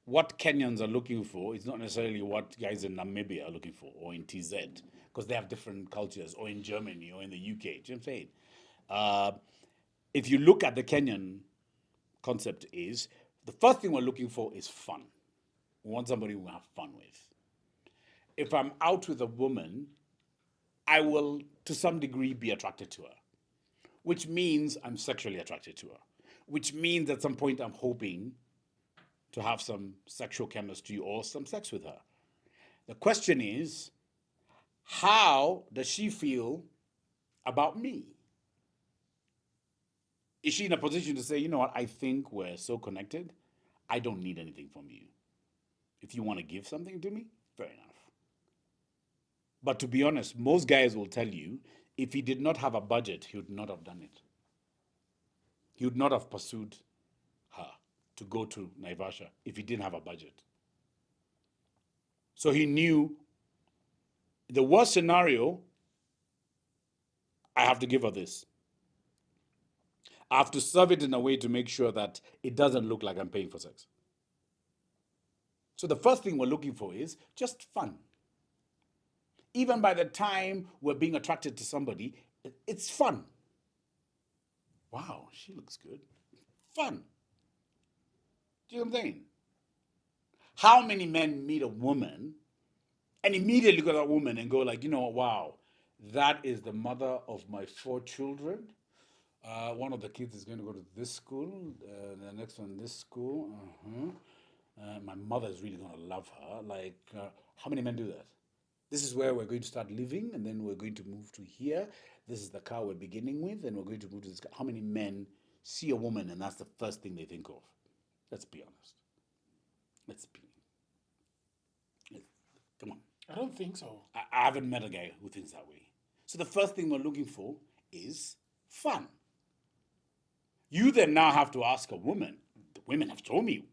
what Kenyans are looking for is not necessarily what guys in Namibia are looking for, or in TZ, because they have different cultures, or in Germany, or in the UK. Do you know what I'm saying? If you look at the Kenyan concept, is the first thing we're looking for is fun. We want somebody we have fun with. If I'm out with a woman, I will, to some degree, be attracted to her, which means I'm sexually attracted to her, which means at some point I'm hoping to have some sexual chemistry or some sex with her. The question is, how does she feel about me? Is she in a position to say, you know what, I think we're so connected, I don't need anything from you. If you want to give something to me, fair enough. But to be honest, most guys will tell you, if he did not have a budget, he would not have done it. He would not have pursued her to go to Naivasha if he didn't have a budget. So he knew the worst scenario, I have to give her this. I have to serve it in a way to make sure that it doesn't look like I'm paying for sex. So the first thing we're looking for is just fun. Even by the time we're being attracted to somebody, it's fun. Wow, she looks good. Fun. Do you know what I'm saying? How many men meet a woman and immediately look at that woman and go like, you know, wow, that is the mother of my 4 children. One of the kids is going to go to this school, the next one this school. My mother is really going to love her. Like, how many men do that? This is where we're going to start living, and then we're going to move to here. This is the car we're beginning with, and we're going to move to this car. How many men see a woman and that's the first thing they think of? Let's be honest. Come on. I don't think so. I haven't met a guy who thinks that way. So the first thing we're looking for is fun. You then now have to ask a woman. The women have told me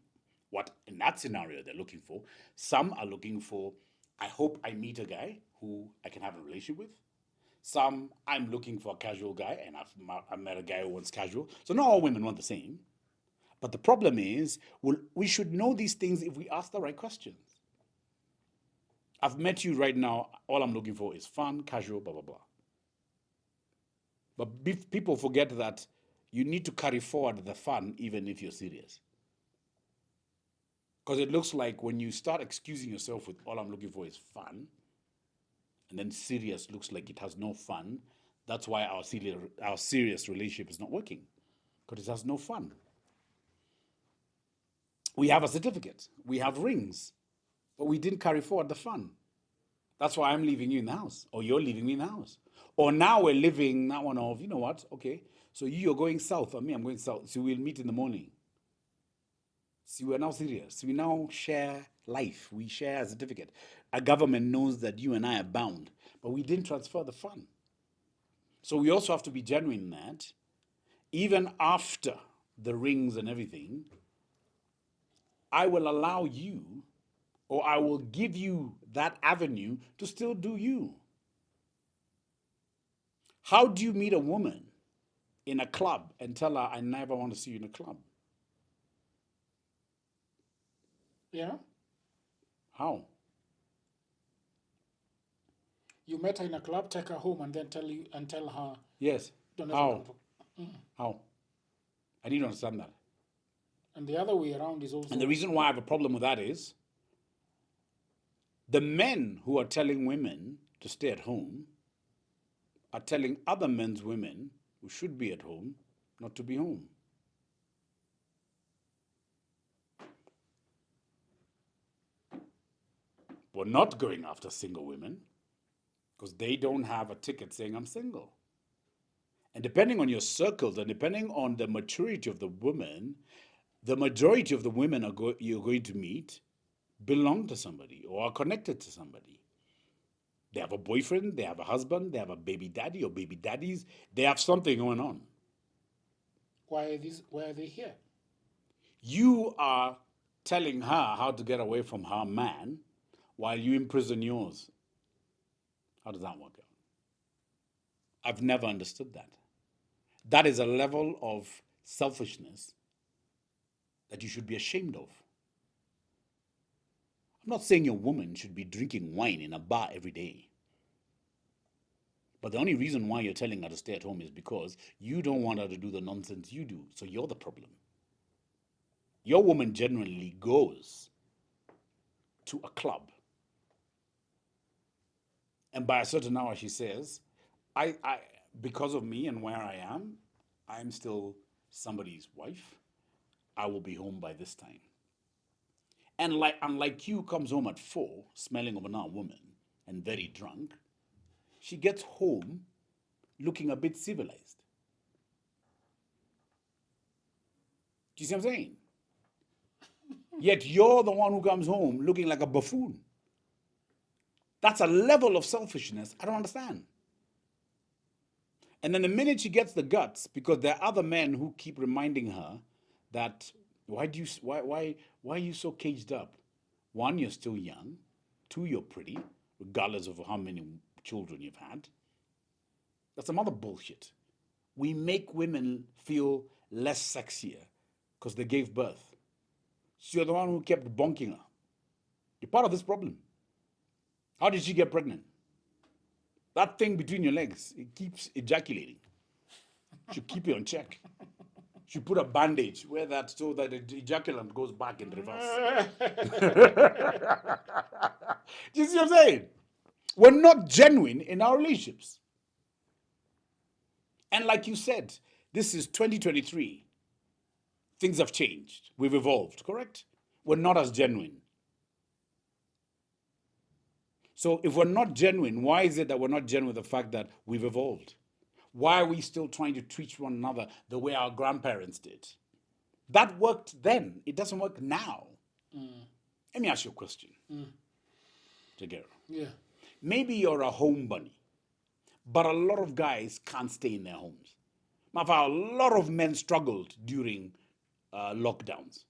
what in that scenario they're looking for. Some are looking for, I hope I meet a guy who I can have a relationship with. Some, I'm looking for a casual guy, and I've met a guy who wants casual. So not all women want the same. But the problem is, well, we should know these things if we ask the right questions. I've met you right now. All I'm looking for is fun, casual, blah, blah, blah. But people forget that you need to carry forward the fun even if you're serious. Because it looks like when you start excusing yourself with all I'm looking for is fun, and then serious looks like it has no fun, that's why our serious relationship is not working. Because it has no fun. We have a certificate. We have rings. But we didn't carry forward the fun. That's why I'm leaving you in the house. Or you're leaving me in the house. Or now we're living that one of, you know what, okay, so you're going south, or me, I'm going south. So we'll meet in the morning. See, we're now serious. We now share life. We share a certificate. A government knows that you and I are bound. But we didn't transfer the fun. So we also have to be genuine in that. Even after the rings and everything, I will allow you, or I will give you that avenue to still do you. How do you meet a woman in a club and tell her, I never want to see you in a club? Yeah? How? You met her in a club, take her home, and then tell her. Yes. Don't ever How? want to- How? I need to understand that. And the other way around is also. And the reason why I have a problem with that is the men who are telling women to stay at home are telling other men's women who should be at home not to be home. We're not going after single women because they don't have a ticket saying I'm single. And depending on your circles and depending on the maturity of the woman, the majority of the women you're going to meet belong to somebody or are connected to somebody. They have a boyfriend, they have a husband, they have a baby daddy or baby daddies. They have something going on. Why are they here? You are telling her how to get away from her man while you imprison yours. How does that work out? I've never understood that. That is a level of selfishness that you should be ashamed of. I'm not saying your woman should be drinking wine in a bar every day. But the only reason why you're telling her to stay at home is because you don't want her to do the nonsense you do. So you're the problem. Your woman genuinely goes to a club. And by a certain hour, she says, I because of me and where I am, I'm still somebody's wife. I will be home by this time. And unlike you comes home at 4, smelling of another woman and very drunk, she gets home looking a bit civilized. Do you see what I'm saying? Yet you're the one who comes home looking like a buffoon. That's a level of selfishness I don't understand. And then the minute she gets the guts, because there are other men who keep reminding her that why are you so caged up? 1, you're still young. 2, you're pretty, regardless of how many children you've had. That's some other bullshit. We make women feel less sexier because they gave birth. So you're the one who kept bonking her. You're part of this problem. How did she get pregnant? That thing between your legs, it keeps ejaculating. Should keep it on check. Should put a bandage where that so that the ejaculant goes back in reverse. Do you see what I'm saying? We're not genuine in our relationships. And like you said, this is 2023. Things have changed. We've evolved, correct? We're not as genuine. So if we're not genuine, why is it that we're not genuine with the fact that we've evolved? Why are we still trying to treat one another the way our grandparents did? That worked then. It doesn't work now. Let me ask you a question, Jagero. Yeah. Maybe you're a home bunny, but a lot of guys can't stay in their homes. A lot of men struggled during lockdowns.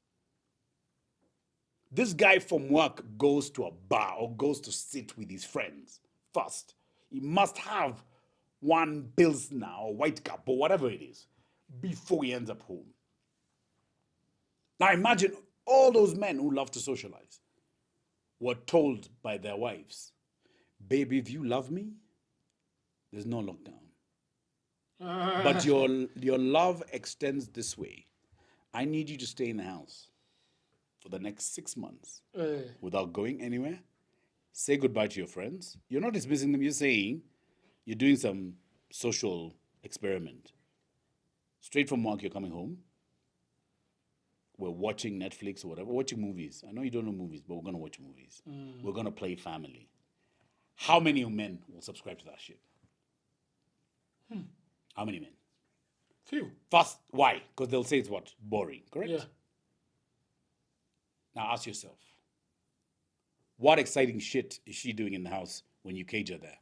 This guy from work goes to a bar or goes to sit with his friends first. He must have 1 Pilsner or White Cup or whatever it is before he ends up home. Now imagine all those men who love to socialize were told by their wives, baby, if you love me, there's no lockdown. But your love extends this way. I need you to stay in the house for the next 6 months without going anywhere. Say goodbye to your friends. You're not dismissing them. You're saying you're doing some social experiment. Straight from work, you're coming home. We're watching Netflix or whatever. We're watching movies. I know you don't know movies, but we're going to watch movies. We're going to play family. How many men will subscribe to that shit? How many men? Few. First, why? Because they'll say it's what? Boring, correct? Yeah. Now ask yourself, what exciting shit is she doing in the house when you cage her there?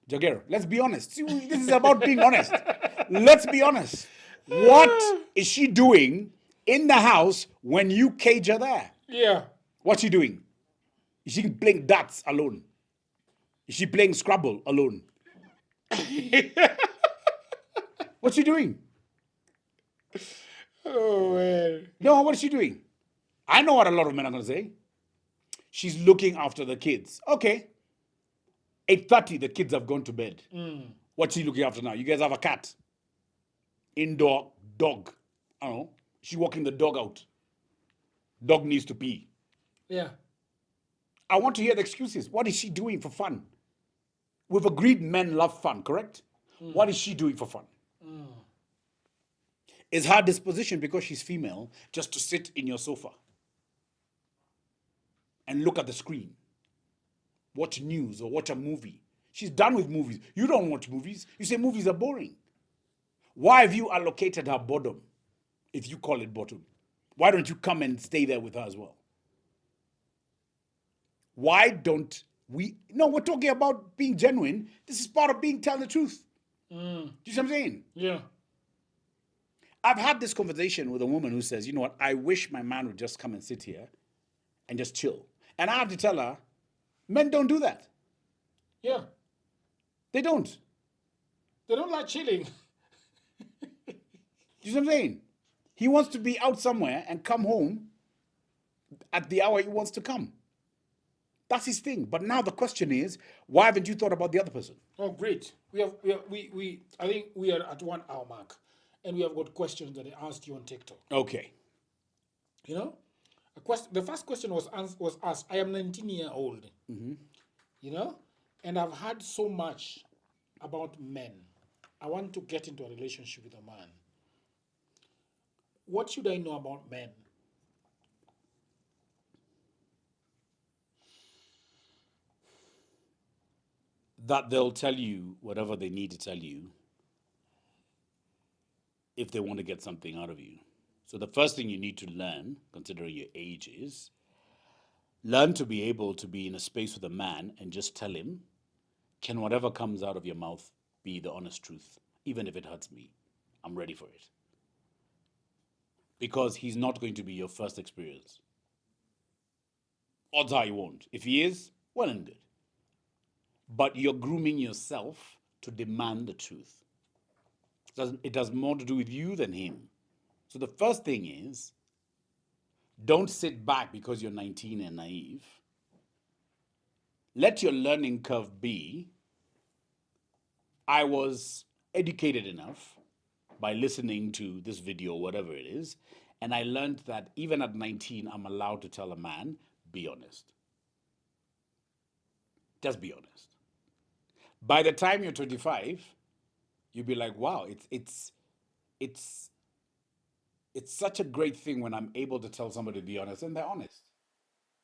Jagger, let's be honest. See, this is about being honest. Let's be honest. What is she doing in the house when you cage her there? Yeah. What's she doing? Is she playing darts alone? Is she playing Scrabble alone? What's she doing? Oh, man. No, what is she doing? I know what a lot of men are going to say. She's looking after the kids. Okay. 8:30, the kids have gone to bed. What's she looking after now? You guys have a cat. Indoor dog. I don't know. She walking the dog out. Dog needs to pee. Yeah. I want to hear the excuses. What is she doing for fun? We've agreed men love fun, correct? What is she doing for fun? Is her disposition, because she's female, just to sit in your sofa and look at the screen watch news or watch a movie. She's done with movies. You don't watch movies. You say movies are boring. Why have you allocated her boredom, if you call it boredom? Why don't you come and stay there with her as well? Why don't we? No, we're talking about being genuine. This is part of being telling the truth. Do you see what I'm saying? Yeah. I've had this conversation with a woman who says, you know what, I wish my man would just come and sit here and just chill. And I have to tell her, men don't do that. Yeah. They don't. They don't like chilling. You see what I'm saying? He wants to be out somewhere and come home at the hour he wants to come. That's his thing. But now the question is, why haven't you thought about the other person? Oh, great. I think we are at 1 hour mark, and we have got questions that I asked you on TikTok. Okay. You know, the first question was asked. I am 19-year-old. You know, and I've heard so much about men. I want to get into a relationship with a man. What should I know about men? That they'll tell you whatever they need to tell you if they want to get something out of you. So the first thing you need to learn, considering your age, is learn to be able to be in a space with a man and just tell him, can whatever comes out of your mouth be the honest truth, even if it hurts me? I'm ready for it. Because he's not going to be your first experience. Odds are he won't. If he is, well and good. But you're grooming yourself to demand the truth. It does more to do with you than him. So the first thing is, don't sit back because you're 19 and naive. Let your learning curve be, I was educated enough by listening to this video, whatever it is, and I learned that even at 19, I'm allowed to tell a man, be honest. Just be honest. By the time you're 25, you'll be like, wow, it's such a great thing when I'm able to tell somebody to be honest, and they're honest.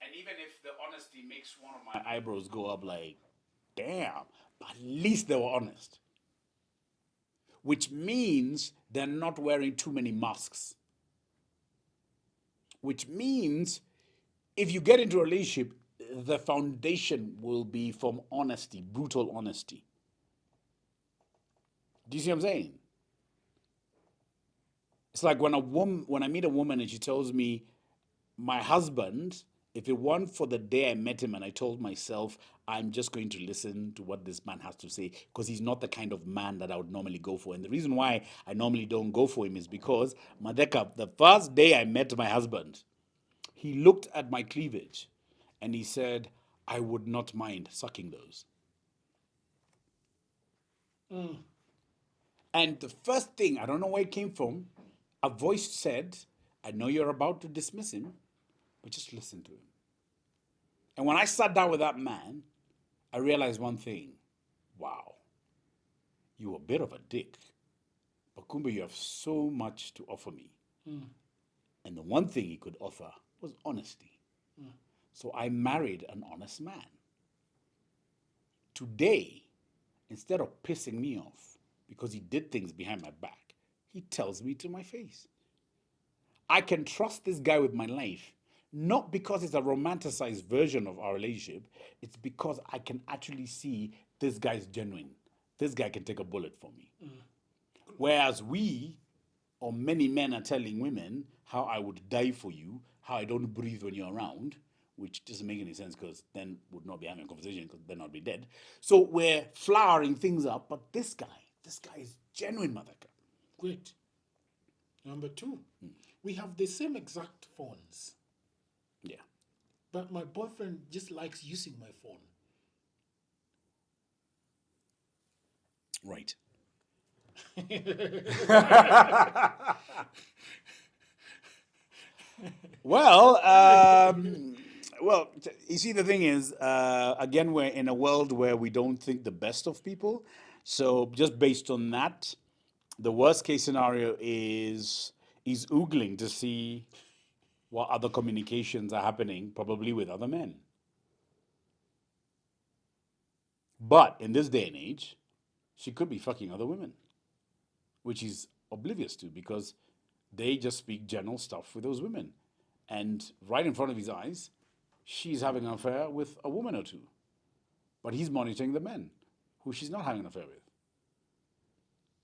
And even if the honesty makes one of my eyebrows go up, like, damn, but at least they were honest. Which means they're not wearing too many masks. Which means if you get into a relationship, the foundation will be from honesty, brutal honesty. Do you see what I'm saying? It's like when I meet a woman and she tells me, my husband, if it weren't for the day I met him and I told myself, I'm just going to listen to what this man has to say, because he's not the kind of man that I would normally go for. And the reason why I normally don't go for him is because, Matheka, the first day I met my husband, he looked at my cleavage and he said, I would not mind sucking those. And the first thing, I don't know where it came from, a voice said, I know you're about to dismiss him, but just listen to him. And when I sat down with that man, I realized one thing. Wow, you were a bit of a dick, but Kumba, you have so much to offer me. And the one thing he could offer was honesty. So I married an honest man. Today, instead of pissing me off because he did things behind my back, he tells me to my face. I can trust this guy with my life, not because it's a romanticized version of our relationship. It's because I can actually see this guy's genuine. This guy can take a bullet for me. Whereas we, or many men, are telling women how I would die for you, how I don't breathe when you're around, which doesn't make any sense because then would not be having a conversation because then I'd be dead. So we're flowering things up, but this guy is genuine, Matheka. Great. Number 2, we have the same exact phones, Yeah. but my boyfriend just likes using my phone. Right. Well, you see, the thing is, again, we're in a world where we don't think the best of people. So just based on that, the worst case scenario is he's oogling to see what other communications are happening, probably with other men. But in this day and age, she could be fucking other women, which he's oblivious to because they just speak general stuff with those women. And right in front of his eyes, she's having an affair with a woman or two. But he's monitoring the men who she's not having an affair with.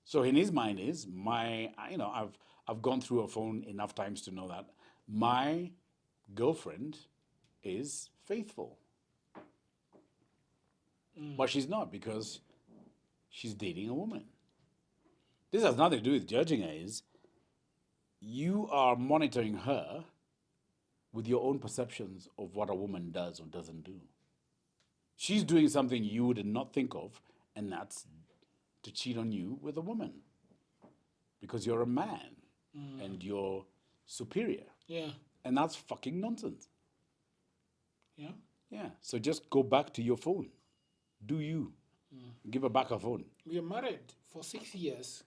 So in his mind is I've gone through her phone enough times to know that my girlfriend is faithful. But she's not because she's dating a woman. This has nothing to do with judging her, is you are monitoring her with your own perceptions of what a woman does or doesn't do. She's doing something you would not think of, and that's to cheat on you with a woman. Because you're a man and you're superior. Yeah. And that's fucking nonsense. Yeah. Yeah. So just go back to your phone. Do you. Give her back her phone. We are married for 6 years,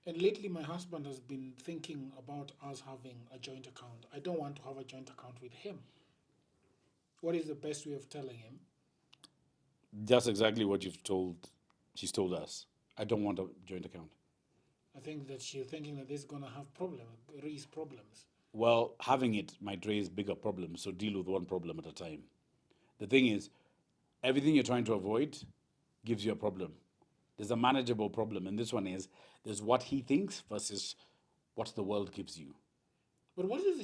and lately my husband has been thinking about us having a joint account. I don't want to have a joint account with him. What is the best way of telling him? That's exactly what she's told us. I don't want a joint account. I think that she's thinking that this is going to have raise problems. Well, having it might raise bigger problems, so deal with one problem at a time. The thing is, everything you're trying to avoid gives you a problem. There's a manageable problem, and this one is there's what he thinks versus what the world gives you. But what is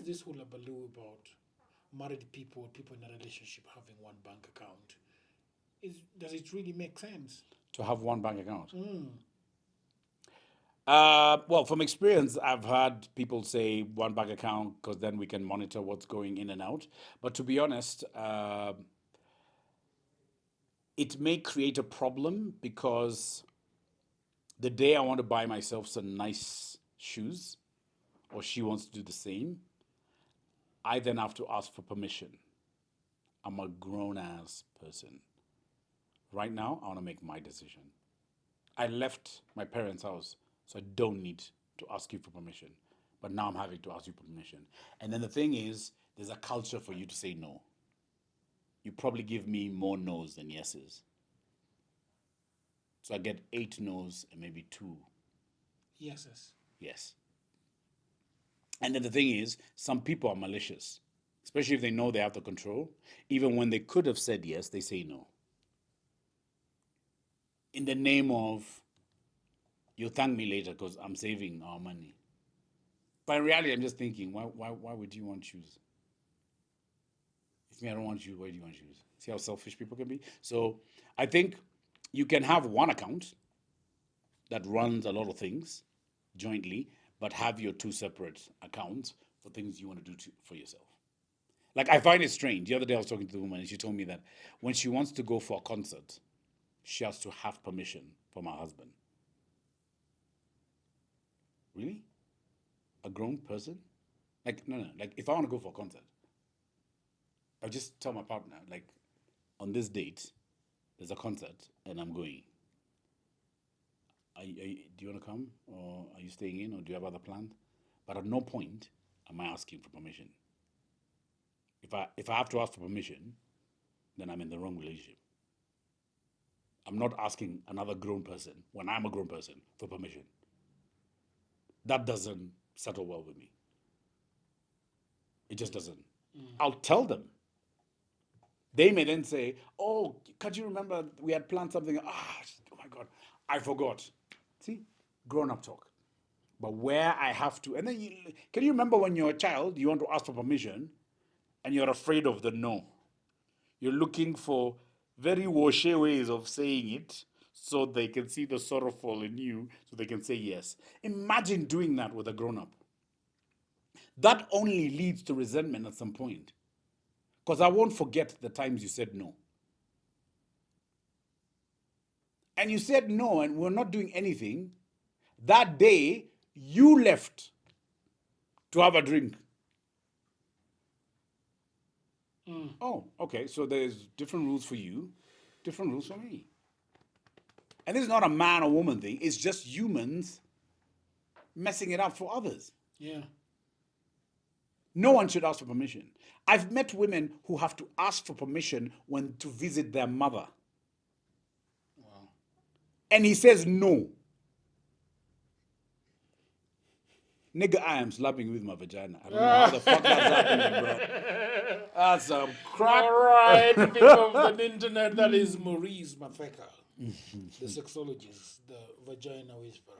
this hullabaloo about married people in a relationship having one bank account? Does it really make sense? To have one bank account? Mm. Well, from experience, I've had people say one bank account because then we can monitor what's going in and out. But to be honest, it may create a problem because the day I want to buy myself some nice shoes, or she wants to do the same, I then have to ask for permission. I'm a grown ass person. Right now, I want to make my decision. I left my parents' house, so I don't need to ask you for permission. But now I'm having to ask you for permission. And then the thing is, there's a culture for you to say no. You probably give me more no's than yeses. So I get 8 no's and maybe 2 Yeses. yes. And then the thing is, some people are malicious, especially if they know they have the control. Even when they could have said yes, they say no. In the name of, you'll thank me later because I'm saving our money. But in reality, I'm just thinking, why would you want shoes? If me, I don't want shoes, why do you want shoes? See how selfish people can be? So I think you can have one account that runs a lot of things jointly, but have your 2 separate accounts for things you want to do for yourself. Like, I find it strange. The other day I was talking to the woman and she told me that when she wants to go for a concert, she has to have permission from her husband. Really? A grown person? Like, no. Like, if I want to go for a concert, I just tell my partner, like, on this date, there's a concert and I'm going. Do you want to come? Or are you staying in? Or do you have other plans? But at no point am I asking for permission. If I have to ask for permission, then I'm in the wrong relationship. I'm not asking another grown person, when I'm a grown person, for permission. That doesn't settle well with me. It just doesn't. I'll tell them. They may then say, oh, can't you remember we had planned something? Oh my God, I forgot. See, grown up talk. But where I have to, and then can you remember when you're a child, you want to ask for permission and you're afraid of the no? You're looking for very washy ways of saying it so they can see the sorrowful in you so they can say yes. Imagine doing that with a grown up. That only leads to resentment at some point. Because I won't forget the times you said no. And you said no, and we're not doing anything. That day, you left to have a drink. Oh, okay. So there's different rules for you, different rules for me. And this is not a man or woman thing, it's just humans messing it up for others. Yeah. No one should ask for permission. I've met women who have to ask for permission when to visit their mother. Wow. And he says no. Nigga, I am slapping with my vagina. I don't know how the fuck that's happening, bro. That's some crap. All right, people of the internet, that is Maurice Matheka, the sexologist, the vagina whisperer.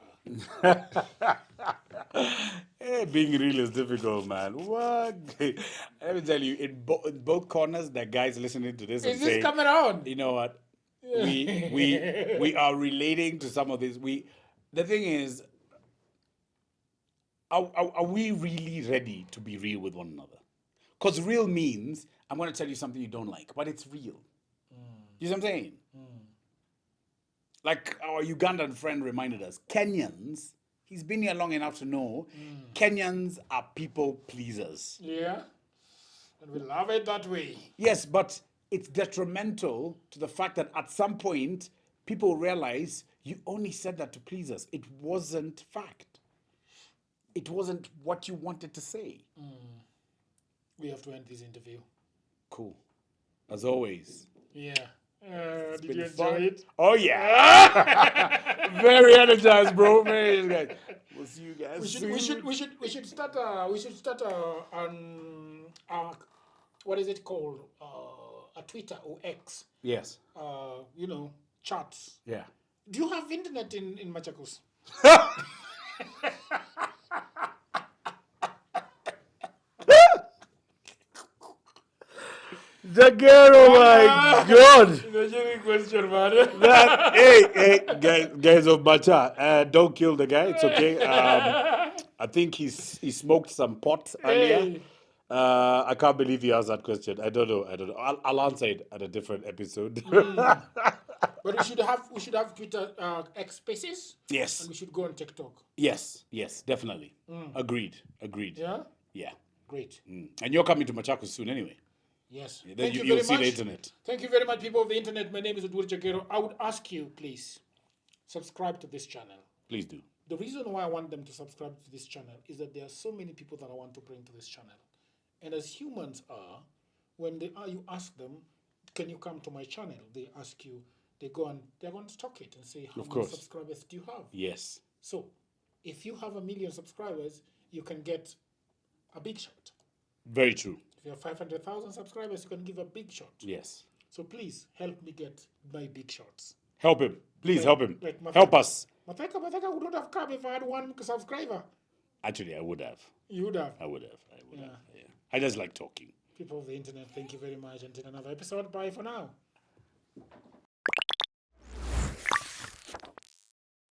Hey, being real is difficult, man. What? Let me tell you, in both corners, the guys listening to this and Is this saying, coming on? you know what? We are relating to some of this. The thing is, are we really ready to be real with one another? Because real means I'm going to tell you something you don't like, but it's real. You see what I'm saying? Like our Ugandan friend reminded us, Kenyans, he's been here long enough to know, Kenyans are people pleasers. Yeah. And we love it that way. Yes, but it's detrimental to the fact that at some point, people realize you only said that to please us. It wasn't fact. It wasn't what you wanted to say. We have to end this interview. Cool. As always. Yeah. Did been you fun. enjoy it? Oh, yeah. Very energized, bro. Very energized. We'll see you guys soon. We should start on what is it called? A Twitter or X. Yes. Chats. Yeah. Do you have internet in Machakos? Jaguar, my God. It's a genuine question, man. Hey, guys of Bacha, don't kill the guy. It's okay. I think he smoked some pot earlier. Hey. I can't believe he asked that question. I don't know. I'll answer it at a different episode. But we should have Twitter X Spaces. Yes. And we should go on TikTok. Yes, definitely. Agreed. Yeah? Yeah. Great. And you're coming to Machakos soon anyway. Yes. Then Thank you you'll very see much. the internet. Thank you very much, people of the internet. My name is Udwiri Chakero. I would ask you, please, subscribe to this channel. Please do. The reason why I want them to subscribe to this channel is that there are so many people that I want to bring to this channel. And as humans are, when you ask them, can you come to my channel? They ask you, they're going to stock it and say, how many subscribers do you have? Yes. So, if you have 1 million subscribers, you can get a big shot. Very true. If you have 500,000 subscribers, you can give a big shot. Yes. So please help me get my big shots. Help him. Please help him. Like Help us. Matheka would not have come if I had 1 subscriber. Actually, I would have. You would have. I would have. Yeah. I just like talking. People of the internet, thank you very much. Until another episode, bye for now.